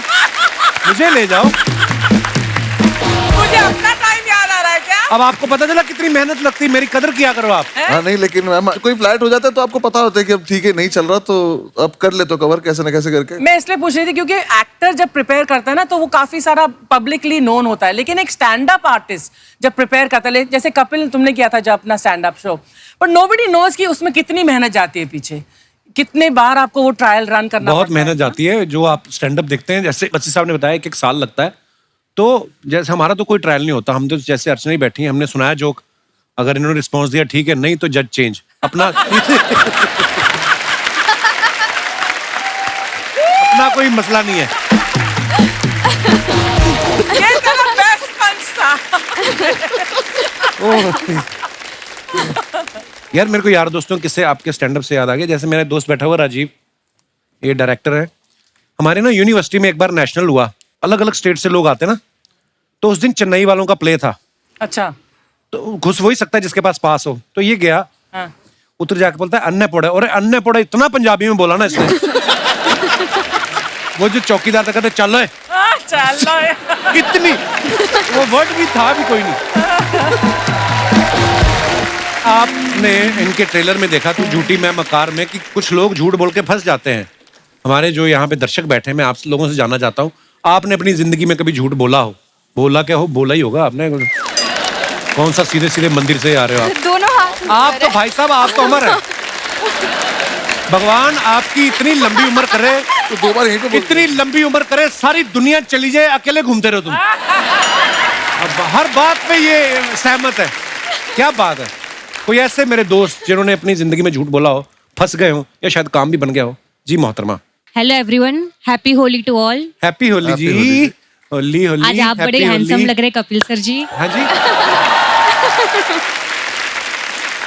मुझे ले जाओ।
मुझे अपना टाइम याद आ रहा है क्या?
अब आपको पता चला कितनी मेहनत लगती है, मेरी कदर किया करो आप।
हाँ नहीं, लेकिन मैम कोई फ्लैट हो जाता है तो आपको पता होता है कि अब ठीक है नहीं चल रहा, तो अब कर ले तो कवर कैसे न कैसे करके।
मैं इसलिए पूछ रही थी क्योंकि एक्टर जब प्रिपेयर करता है ना, तो वो काफी सारा पब्लिकली नोन होता है, लेकिन एक स्टैंड अप आर्टिस्ट जब प्रिपेयर करता है, जैसे कपिल तुमने किया था जब अपना stand up show, but nobody knows कि उसमें कितनी मेहनत जाती है पीछे, कितने बार आपको वो ट्रायल रन करना
बहुत
पड़ता है।
मेहनत जाती है। जो आप स्टैंड अप देखते हैं, जैसे बच्ची साहब ने बताया 1 साल लगता है, तो जैसे हमारा तो कोई ट्रायल नहीं होता, हम तो जैसे अर्चना ही बैठी हैं, हमने सुनाया जोक, अगर इन्होंने रिस्पॉन्स दिया ठीक है, नहीं तो जज चेंज अपना। अपना कोई मसला नहीं है।
ये तेरा best punch था।
यार मेरे को यार दोस्तों किससे आपके स्टैंड अप से याद आ गया, जैसे मेरा दोस्त बैठा हुआ राजीव, ये डायरेक्टर है हमारे ना, यूनिवर्सिटी में एक बार नेशनल हुआ, अलग अलग स्टेट से लोग आते ना, तो उस दिन चेन्नई वालों का प्ले था।
अच्छा।
तो घुस वही सकता है जिसके पास पास हो, तो ये गया,
हाँ।
उतर जाके बोलता है अन्य पोड़ा, और अन्य पोड़ा इतना पंजाबी में बोला ना इसने। वो जो चौकीदार था कहते चलो
चलो
इतनी, वो वर्ड भी था भी कोई नहीं। आपने इनके ट्रेलर में देखा तो झूठी मैं मकार में कि कुछ लोग झूठ बोल के फंस जाते हैं। हमारे जो यहाँ पे दर्शक बैठे हैं, मैं आप लोगों से जानना चाहता हूँ, आपने अपनी जिंदगी में कभी झूठ बोला हो? बोला क्या हो, बोला ही होगा आपने। कौन सा सीधे सीधे मंदिर से आ रहे हो आप?
दोनों हाथ
आप तो भाई साहब, आप तो अमर है। भगवान आपकी इतनी लंबी उम्र करे,
तो 2 बार यहीं पे बोल
इतनी लंबी उम्र करे, सारी दुनिया चली जाए, अकेले घूमते रहो तुम। अब हर बात पे ये सहमत है, क्या बात है। कोई ऐसे मेरे दोस्त जिन्होंने अपनी जिंदगी में झूठ बोला हो, फंस गए हो, या शायद काम भी बन गया हो? जी मोहतरमा।
Hello everyone, happy Holi to all.
Happy Holi जी। होली होली।
आज आप बड़े हैंडसम लग रहे कपिल सर जी।
हाँ जी।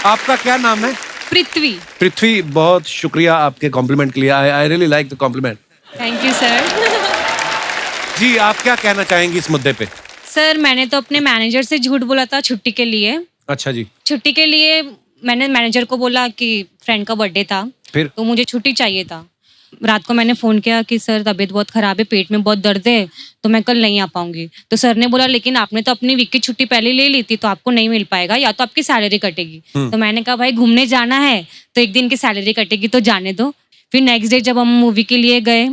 आपका क्या नाम है?
पृथ्वी।
पृथ्वी, बहुत शुक्रिया आपके कॉम्प्लीमेंट के लिए। I really like the compliment.
Thank you sir.
जी आप क्या कहना चाहेंगी इस मुद्दे पे?
सर मैंने तो अपने मैनेजर से झूठ बोला था छुट्टी के लिए।
अच्छा जी।
छुट्टी के लिए मैंने मैनेजर को बोला कि फ्रेंड का बर्थडे था,
फिर?
तो मुझे छुट्टी चाहिए था। रात को मैंने फ़ोन किया कि सर तबीयत बहुत ख़राब है, पेट में बहुत दर्द है, तो मैं कल नहीं आ पाऊंगी। तो सर ने बोला लेकिन आपने तो अपनी वीक की छुट्टी पहले ले ली थी, तो आपको नहीं मिल पाएगा, या तो आपकी सैलरी कटेगी। तो मैंने कहा भाई घूमने जाना है तो एक दिन की सैलरी कटेगी तो जाने दो। फिर नेक्स्ट डे जब हम मूवी के लिए गए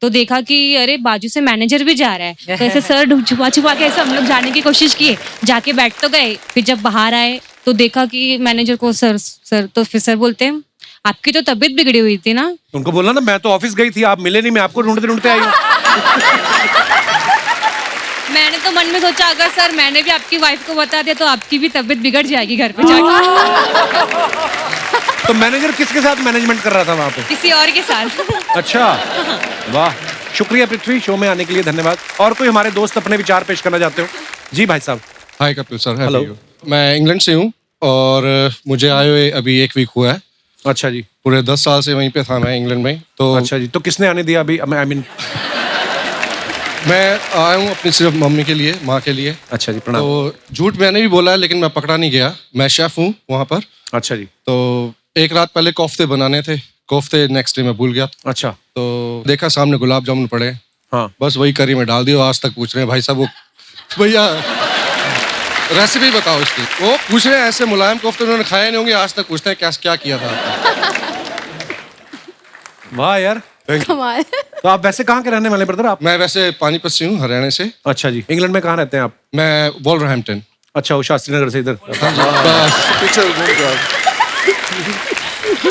तो देखा कि अरे बाजू से मैनेजर भी जा रहा है, तो ऐसे सर छुपा छुपा के ऐसे हम लोग जाने की कोशिश किए, जाके बैठ तो गए। फिर जब बाहर आए तो देखा कि मैनेजर को सर तो फिर सर बोलते हैं आपकी तो तबीयत बिगड़ी हुई थी ना।
उनको बोलना ना मैं तो ऑफिस गई थी, आप मिले नहीं, मैं आपको ढूंढते ढूंढते आई हूँ।
मैंने तो मन में सोचा अगर सर मैंने भी आपकी वाइफ को बता दिया तो आपकी भी तबीयत बिगड़ जाएगी घर पे जाके।
तो मैनेजर किसके साथ मैनेजमेंट कर रहा था वहाँ पे?
किसी और के साथ।
अच्छा, वाह, शुक्रिया पृथ्वी, शो में आने के लिए धन्यवाद। और कोई हमारे दोस्त अपने विचार पेश करना चाहते हो? जी भाई साहब।
हाय कपिल सर,
हेलो।
मैं इंग्लैंड से हूँ और मुझे आए हुए अभी 1 वीक हुआ है।
अच्छा जी।
पूरे 10 साल से वहीं पे था मैं इंग्लैंड में। तो
अच्छा जी, तो किसने आने दिया अभी? आई मीन
मैं आया हूँ अपनी सिर्फ मम्मी के लिए, माँ के लिए।
अच्छा जी, प्रणाम।
तो झूठ मैंने भी बोला है लेकिन मैं पकड़ा नहीं गया, मैं शेफ हूँ वहाँ पर।
अच्छा जी।
तो एक रात पहले कोफ्ते बनाने थे, कोफ्ते नेक्स्ट डे मैं भूल गया।
अच्छा।
तो देखा सामने गुलाब जामुन पड़े,
हाँ,
बस वही करी में डाल दिया। आज तक पूछ रहे हैं भाई साहब वो भैया रेसिपी बताओ इसकी। वो पूछ रहे हैं ऐसे मुलायम कोफ्ते उन्होंने खाए नहीं होंगे, आज तक पूछते हैं क्या किया था आपने।
वाह यार,
कमाल।
तो आप वैसे कहाँ के रहने वाले ब्रदर आप?
मैं वैसे पानीपत से हूँ, हरियाणा से।
अच्छा जी। इंग्लैंड में कहाँ रहते हैं आप?
मैं वॉल्वरहैम्पटन।
अच्छा, वो शास्त्री नगर से इधर।
बस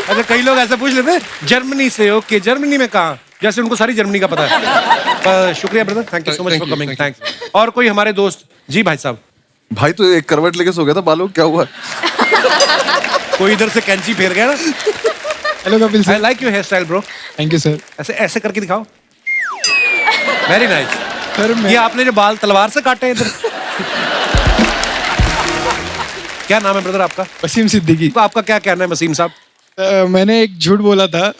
अच्छा, कई लोग ऐसा पूछ लेते हैं जर्मनी से। ओके, जर्मनी में कहाँ? जैसे उनको सारी जर्मनी का पता है। शुक्रिया brother, thank you so much for coming, thanks. और कोई हमारे दोस्त? जी भाई साहब।
भाई तो एक करवट लेके सो गया था, बालों क्या हुआ?
कोई इधर से कैंची फेर गया ना।
Hello Kapil
I like your hair style bro.
Thank you sir.
ऐसे ऐसे करके दिखाओ। Very nice.
सर
ये आपने जो बाल तलवार से काटे हैं इधर। क्या नाम है ब्रदर आपका?
वसीम सिद्दीकी।
तो आपका क्या कहना है वसीम साहब?
मैंने एक झूठ बोला था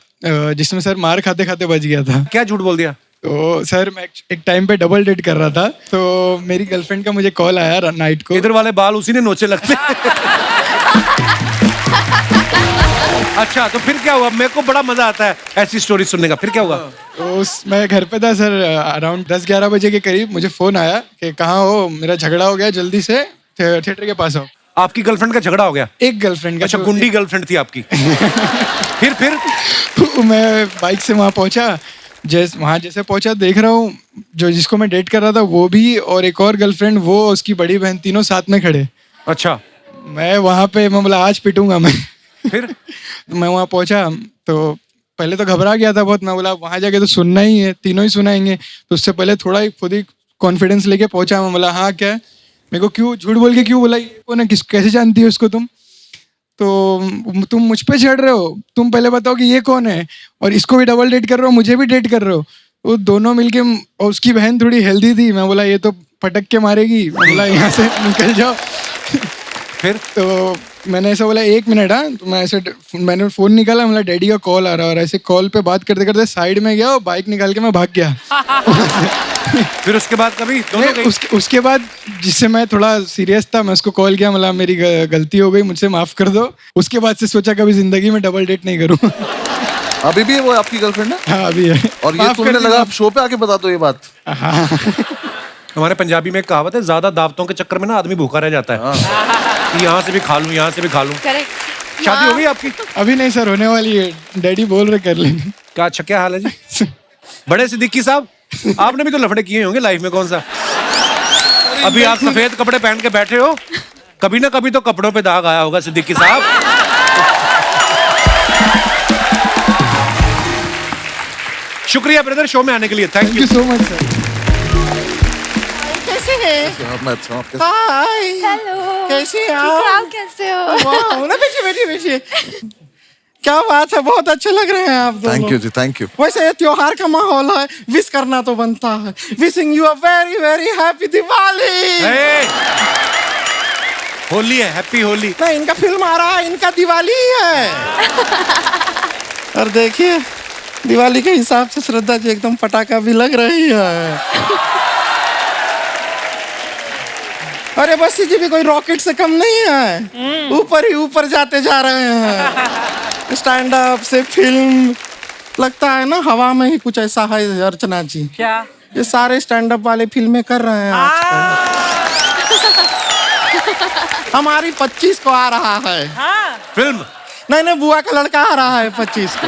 जिसमें सर मार खाते खाते बच गया था।
क्या झूठ बोल दिया?
तो सर मैं एक टाइम पे डबल डेट कर रहा था, तो मेरी गर्लफ्रेंड का मुझे कॉल आया नाइट को।
इधर वाले बाल उसी ने नोचे लगते। अच्छा, तो फिर क्या हुआ? मेरे को बड़ा मजा आता है ऐसी स्टोरी सुनने का। फिर क्या हुआ?
तो मैं घर पे था सर, अराउंड 10-11 बजे के करीब मुझे फोन आया कि कहाँ हो, मेरा झगड़ा हो गया, जल्दी से थिएटर के पास आओ।
आपकी गर्लफ्रेंड का झगड़ा हो गया?
एक गर्लफ्रेंड का।
अच्छा, गुंडी गर्लफ्रेंड थी आपकी। फिर
तो मैं बाइक से वहाँ पहुंचा। जैसे पहुंचा देख रहा हूँ जो जिसको मैं डेट कर रहा था वो भी और एक और गर्लफ्रेंड, वो उसकी बड़ी बहन, तीनों साथ में खड़े।
अच्छा।
मैं वहाँ पे मैं बोला आज पिटूंगा मैं।
फिर
मैं वहाँ पहुंचा तो पहले तो घबरा गया था बहुत। मैं बोला वहाँ जाके तो सुनना ही है, तीनों ही सुनाएंगे। तो उससे पहले थोड़ा ही खुद ही कॉन्फिडेंस लेके पहुंचा। मैं बोला हाँ क्या, मेरे को क्यों झूठ बोल के क्यों बोला, ये कौन है, कैसे जानती हो उसको तुम? तो तुम मुझ पे चढ़ रहे हो, तुम पहले बताओ कि ये कौन है, और इसको भी डबल डेट कर रहे हो, मुझे भी डेट कर रहे हो। वो दोनों मिलके, और उसकी बहन थोड़ी हेल्दी थी। मैं बोला ये तो पटक के मारेगी, मैं बोला यहाँ से निकल जाओ।
फिर
तो मैंने ऐसा बोला 1 मिनट। हाँ, तो मैंने फ़ोन निकाला, मतलब डैडी का कॉल आ रहा है, और ऐसे कॉल पे बात करते करते साइड में गया और बाइक निकाल के मैं भाग गया।
फिर उसके बाद कभी
उसके बाद जिससे मैं थोड़ा सीरियस था, मैं उसको कॉल किया, मतलब मेरी गलती हो गई, मुझसे माफ कर दो। उसके बाद से सोचा कभी जिंदगी में डबल डेट नहीं करूँ।
अभी भी है वो आपकी गर्लफ्रेंड है?
हाँ अभी है।
और ये तुमने लगा आप शो पे आके बता दो ये बात?
हाँ।
हमारे पंजाबी में एक कहावत है, ज्यादा दावतों के चक्कर में ना आदमी भूखा रह जाता है। यहाँ से भी खा लूं, यहाँ से भी खा लूं। शादी हो गई आपकी?
अभी नहीं सर, होने वाली है। डैडी बोल रहे कर लेंगे।
क्या? अच्छा, क्या हाल है जी? बड़े सिद्दीकी साहब, आपने भी तो लफड़े किए होंगे लाइफ में, कौन सा? अभी आप सफेद कपड़े पहन के बैठे हो, कभी ना कभी तो कपड़ों पे दाग आया होगा सिद्दीकी साहब। शुक्रिया ब्रदर शो में आने के लिए, thank you
so much sir.
कैसे हैं?
मैं अच्छा हूँ।
हाय।
हेलो।
कैसे
आप कैसे हो?
वाह, ना बैठिए। क्या बात है, बहुत अच्छे लग रहे हैं आप दोनों।
थैंक यू जी, थैंक यू।
वैसे ये त्योहार का माहौल है, विश करना तो बनता है। Wishing you a very very happy Diwali.
Holi है, हैप्पी होली।
नहीं, इनका फिल्म आ रहा है, इनका दिवाली है। और देखिए दिवाली के हिसाब से श्रद्धा जी एकदम पटाखा भी लग रही है। अरे बस्सी जी भी कोई रॉकेट से कम नहीं है, ऊपर ही ऊपर जाते जा रहे हैं। स्टैंड अप से फिल्म,
लगता है ना हवा में ही कुछ ऐसा है अर्चना जी।
क्या?
ये सारे स्टैंड अप वाले फिल्में कर रहे हैं आजकल। हमारी 25 को आ रहा है
फिल्म।
नहीं बुआ का लड़का आ रहा है 25 को।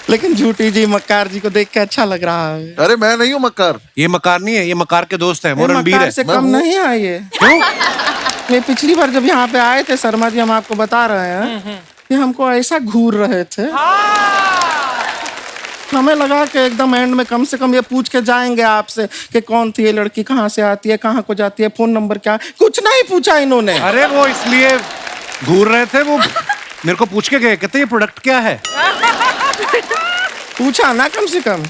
लेकिन झूठी जी मक्कार जी को देख के अच्छा लग रहा है।
अरे मैं नहीं हूँ मक्कार।
ये मक्कार नहीं है, ये मक्कार के दोस्त हैं, वो रणबीर
मक्कार
है।
से कम नहीं है ये।
क्यों?
ये पिछली बार जब यहाँ पे आए थे शर्मा जी, हम आपको बता रहे हैं कि हमको ऐसा घूर रहे थे, हमें लगा कि एकदम एंड में कम से कम ये पूछ के जाएंगे आपसे कि कौन थी ये लड़की, कहाँ से आती है, कहाँ को जाती है, फोन नंबर क्या है। कुछ नहीं पूछा इन्होंने।
अरे वो इसलिए घूर रहे थे, वो मेरे को पूछ के गए, कहते ये प्रोडक्ट क्या है।
पूछा ना कम से कम।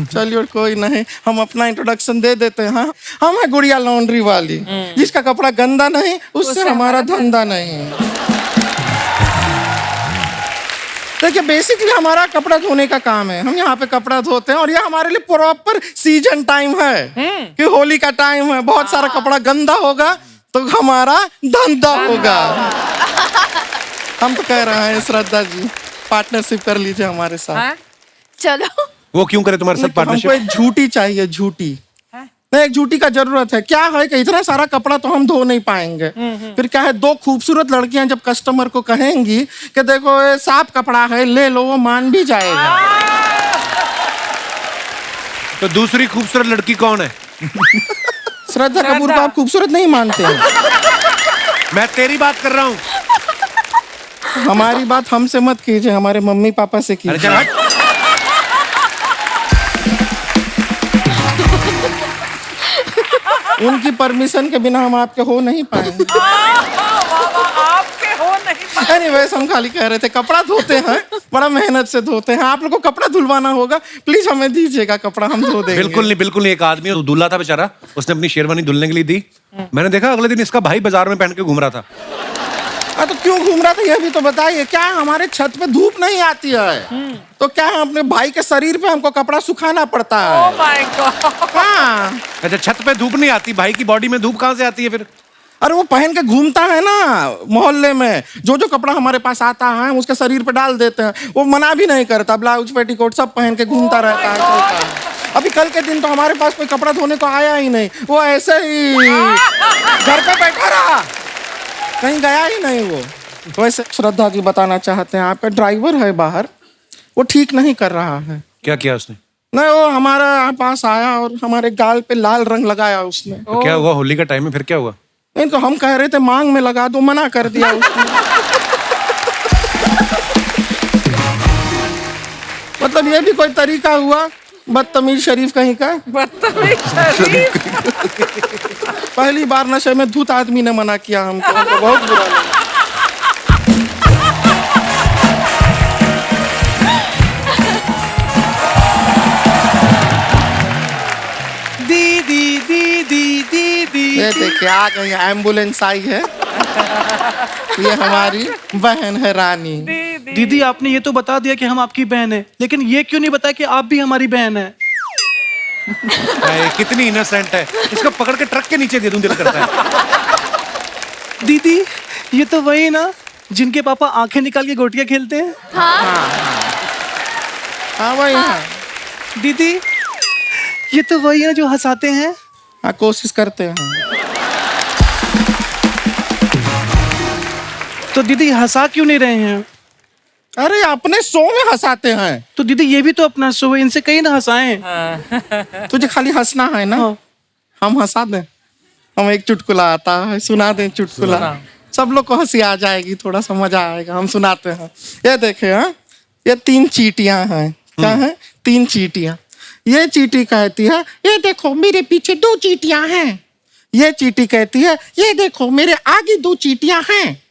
चलिए कोई नहीं, हम अपना इंट्रोडक्शन दे देते हैं। हम है गुड़िया लॉन्ड्री वाली, जिसका कपड़ा गंदा नहीं उससे हमारा धंधा नहीं। देखिए बेसिकली हमारा कपड़ा धोने का काम है, हम यहाँ पे कपड़ा धोते हैं और ये हमारे लिए प्रॉपर सीजन टाइम है कि होली का टाइम है, बहुत सारा कपड़ा गंदा होगा तो हमारा धंधा होगा। हम तो कह रहे हैं श्रद्धा जी पार्टनरशिप कर लीजिए हमारे साथ।
चलो।
वो क्यों करे तुम्हारे साथ पार्टनरशिप?
हमको एक झूठी चाहिए, झूठी। नहीं, एक झूठी का जरूरत है। क्या है कि इतना सारा कपड़ा तो हम धो नहीं पाएंगे। फिर क्या है, दो खूबसूरत लड़कियां जब कस्टमर को कहेंगी कि देखो ये साफ कपड़ा है ले लो, वो मान भी जाएगा।
तो दूसरी खूबसूरत लड़की कौन है?
श्रद्धा कपूर को आप खूबसूरत नहीं मानते हैं?
मैं तेरी बात कर रहा हूँ।
हमारी बात हमसे मत कीजिए, हमारे मम्मी पापा से कीजिए। उनकी परमिशन के बिना हम आपके हो नहीं पाएंगे।
आपके हो नहीं पाएंगे।
एनीवेज हम खाली कह रहे थे कपड़ा धोते हैं, बड़ा मेहनत से धोते हैं। आप लोग को कपड़ा धुलवाना होगा, प्लीज हमें दीजिएगा कपड़ा, हम धो देंगे।
बिल्कुल नहीं, बिल्कुल नहीं। एक आदमी दूल्हा था बेचारा, उसने अपनी शेरवानी धुलने के लिए दी। मैंने देखा अगले दिन इसका भाई बाजार में पहन के घूम रहा था।
तो क्यों घूम रहा था यह भी तो बताइए। क्या हमारे छत पे धूप नहीं आती है तो क्या है अपने भाई के शरीर पे हमको कपड़ा सुखाना पड़ता है।
Oh my God।
हाँ।
अच्छा, छत पे धूप नहीं आती, भाई की बॉडी में धूप कहाँ से आती है फिर?
अरे वो पहन के घूमता है ना मोहल्ले में, जो कपड़ा हमारे पास आता है हम उसके शरीर पे डाल देते हैं। वो मना भी नहीं करता, ब्लाउज पेटीकोट सब पहन के घूमता रहता है, चलता है। अभी कल के दिन तो हमारे पास कोई कपड़ा धोने को आया ही नहीं, वो ऐसे ही घर पे बैठा रहा, कहीं गया ही नहीं वो। वैसे श्रद्धा जी बताना चाहते हैं, आपका ड्राइवर है बाहर, वो ठीक नहीं कर रहा है।
क्या किया उसने?
नहीं, वो हमारे पास आया और हमारे गाल पे लाल रंग लगाया उसने।
तो क्या हुआ? होली का टाइम है, फिर क्या हुआ?
नहीं तो हम कह रहे थे मांग में लगा दो, मना कर दिया उसने। मतलब ये भी कोई तरीका हुआ? बदतमीज शरीफ कहीं का।
बदतमीज शरीफ।
पहली बार नशे में धूत आदमी ने मना किया हमको बहुत बुरा लगा।
दीदी दीदी दीदी।
ये देखिए आ गई, एम्बुलेंस आई है। ये हमारी बहन है रानी।
दीदी आपने ये तो बता दिया कि हम आपकी बहन है, लेकिन ये क्यों नहीं बताया कि आप भी हमारी बहन है?
कितनी इनोसेंट है, इसको पकड़ के ट्रक के नीचे दे दूं दिल करता है।
दीदी ये तो वही ना जिनके पापा आंखें निकाल के गोटियां खेलते हैं।
हाँ वही है।
दीदी ये तो वही है जो हंसाते हैं।
हाँ कोशिश करते हैं।
तो दीदी हंसा क्यों नहीं रहे हैं?
अरे अपने शो में हंसाते हैं।
तो दीदी ये भी तो अपना शो है, इनसे कहीं ना हंसाएं।
तुझे खाली हंसना है ना? हम हंसा दें, हम एक चुटकुला आता है, सुना दें चुटकुला, सब लोग को हंसी आ जाएगी, थोड़ा सा मजा आएगा। हम सुनाते हैं। ये देखे, हाँ ये 3 चींटियां हैं। क्या है? 3 चींटियां। ये चींटी कहती है ये देखो मेरे पीछे 2 चींटियां हैं। ये चींटी कहती है ये देखो मेरे आगे 2 चींटियां हैं।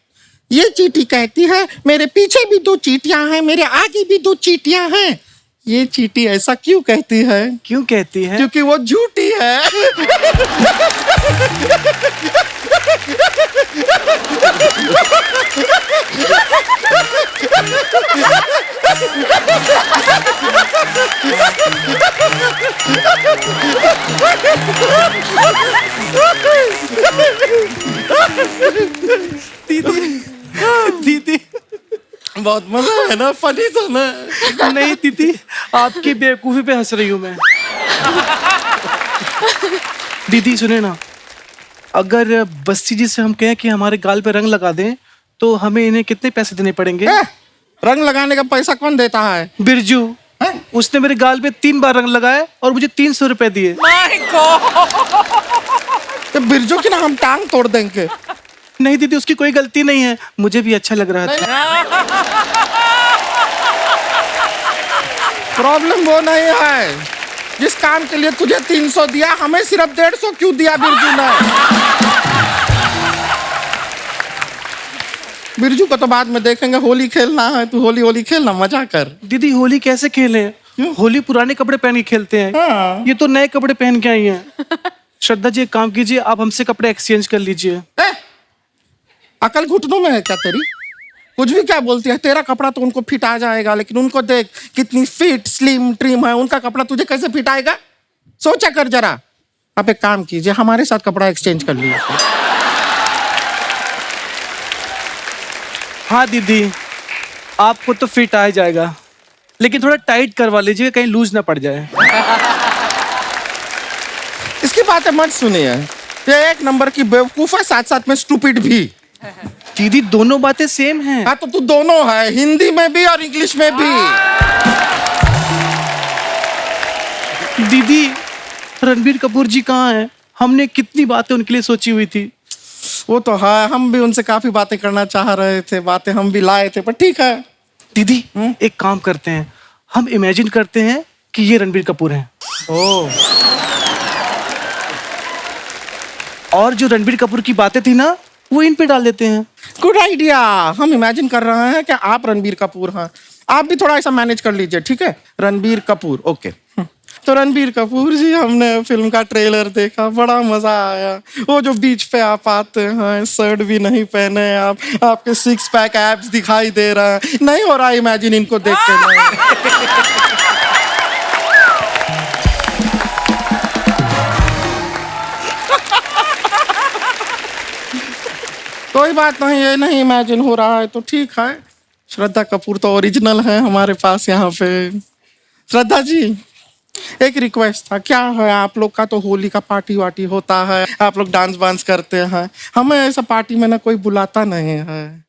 ये चींटी कहती है मेरे पीछे भी 2 चींटियां हैं, मेरे आगे भी 2 चींटियां हैं। ये चींटी ऐसा क्यों कहती है?
क्यों कहती है?
क्योंकि वो झूठी है।
दीदी
बहुत मजा है ना, फनी था ना।
नहीं दीदी, आपकी बेवकूफी पे हंस रही हूँ मैं। दीदी सुने ना, अगर बस्ती जी से हम कहें कि हमारे गाल पे रंग लगा दें तो हमें इन्हें कितने पैसे देने पड़ेंगे?
रंग लगाने का पैसा कौन देता है?
बिरजू। उसने मेरे गाल पे 3 बार रंग लगाया और मुझे 300 रुपए दिए।
तो बिरजू की ना हम टांग तोड़ देंगे।
नहीं दीदी, उसकी कोई गलती नहीं है, मुझे भी अच्छा लग रहा था।
प्रॉब्लम वो नहीं है, जिस काम के लिए तुझे 300 दिया हमें सिर्फ 150 क्यों दिया बिरजू ने? बिरजू को तो बाद में देखेंगे, होली खेलना है, तू होली होली खेलना, मजा कर।
दीदी होली कैसे खेलें? होली पुराने कपड़े पहन के खेलते हैं।
हाँ।
ये तो नए कपड़े पहन के आई हैं। श्रद्धा जी एक काम कीजिए, आप हमसे कपड़े एक्सचेंज कर लीजिए।
अकल घुटनों में है क्या तेरी? कुछ भी क्या बोलती है? तेरा कपड़ा तो उनको फिट आ जाएगा, लेकिन उनको देख कितनी फिट स्लिम ट्रिम है, उनका कपड़ा तुझे कैसे फिट आएगा? सोचा कर जरा। आप एक काम कीजिए, हमारे साथ कपड़ा एक्सचेंज कर लीजिए।
हाँ दीदी, आपको तो फिट आ जाएगा, लेकिन थोड़ा टाइट करवा लीजिए, कहीं लूज ना पड़ जाए।
इसकी बातें मत सुनिए, ये एक नंबर की बेवकूफ है, साथ साथ में स्टूपिड भी।
दीदी दोनों बातें सेम हैं।
हाँ तो तू दोनों है, हिंदी में भी और इंग्लिश में भी।
दीदी रणबीर कपूर जी कहाँ हैं? हमने कितनी बातें उनके लिए सोची हुई थी।
वो तो है, हम भी उनसे काफी बातें करना चाह रहे थे, बातें हम भी लाए थे, पर ठीक है।
दीदी एक काम करते हैं, हम इमेजिन करते हैं कि ये रणबीर कपूर हैं। और जो रणबीर कपूर की बातें थी ना, वो इन पे डाल देते हैं।
Good idea. हम इमेजिन कर रहे हैं कि आप रणबीर कपूर हैं, आप भी थोड़ा ऐसा मैनेज कर लीजिए, ठीक है? रणबीर कपूर, ओके। तो रणबीर कपूर जी, हमने फिल्म का ट्रेलर देखा, बड़ा मजा आया। वो जो बीच पे आप आते हैं, शर्ट भी नहीं पहने आप, आपके 6 पैक एब्स दिखाई दे रहा है, नहीं हो रहा इमेजिन इनको देख के नहीं। कोई बात नहीं, ये नहीं इमेजिन हो रहा है तो ठीक है। श्रद्धा कपूर तो ओरिजिनल है हमारे पास यहाँ पे। श्रद्धा जी एक रिक्वेस्ट था, क्या है आप लोग का तो होली का पार्टी वार्टी होता है, आप लोग डांस वांस करते हैं, हमें ऐसा पार्टी में ना कोई बुलाता नहीं है।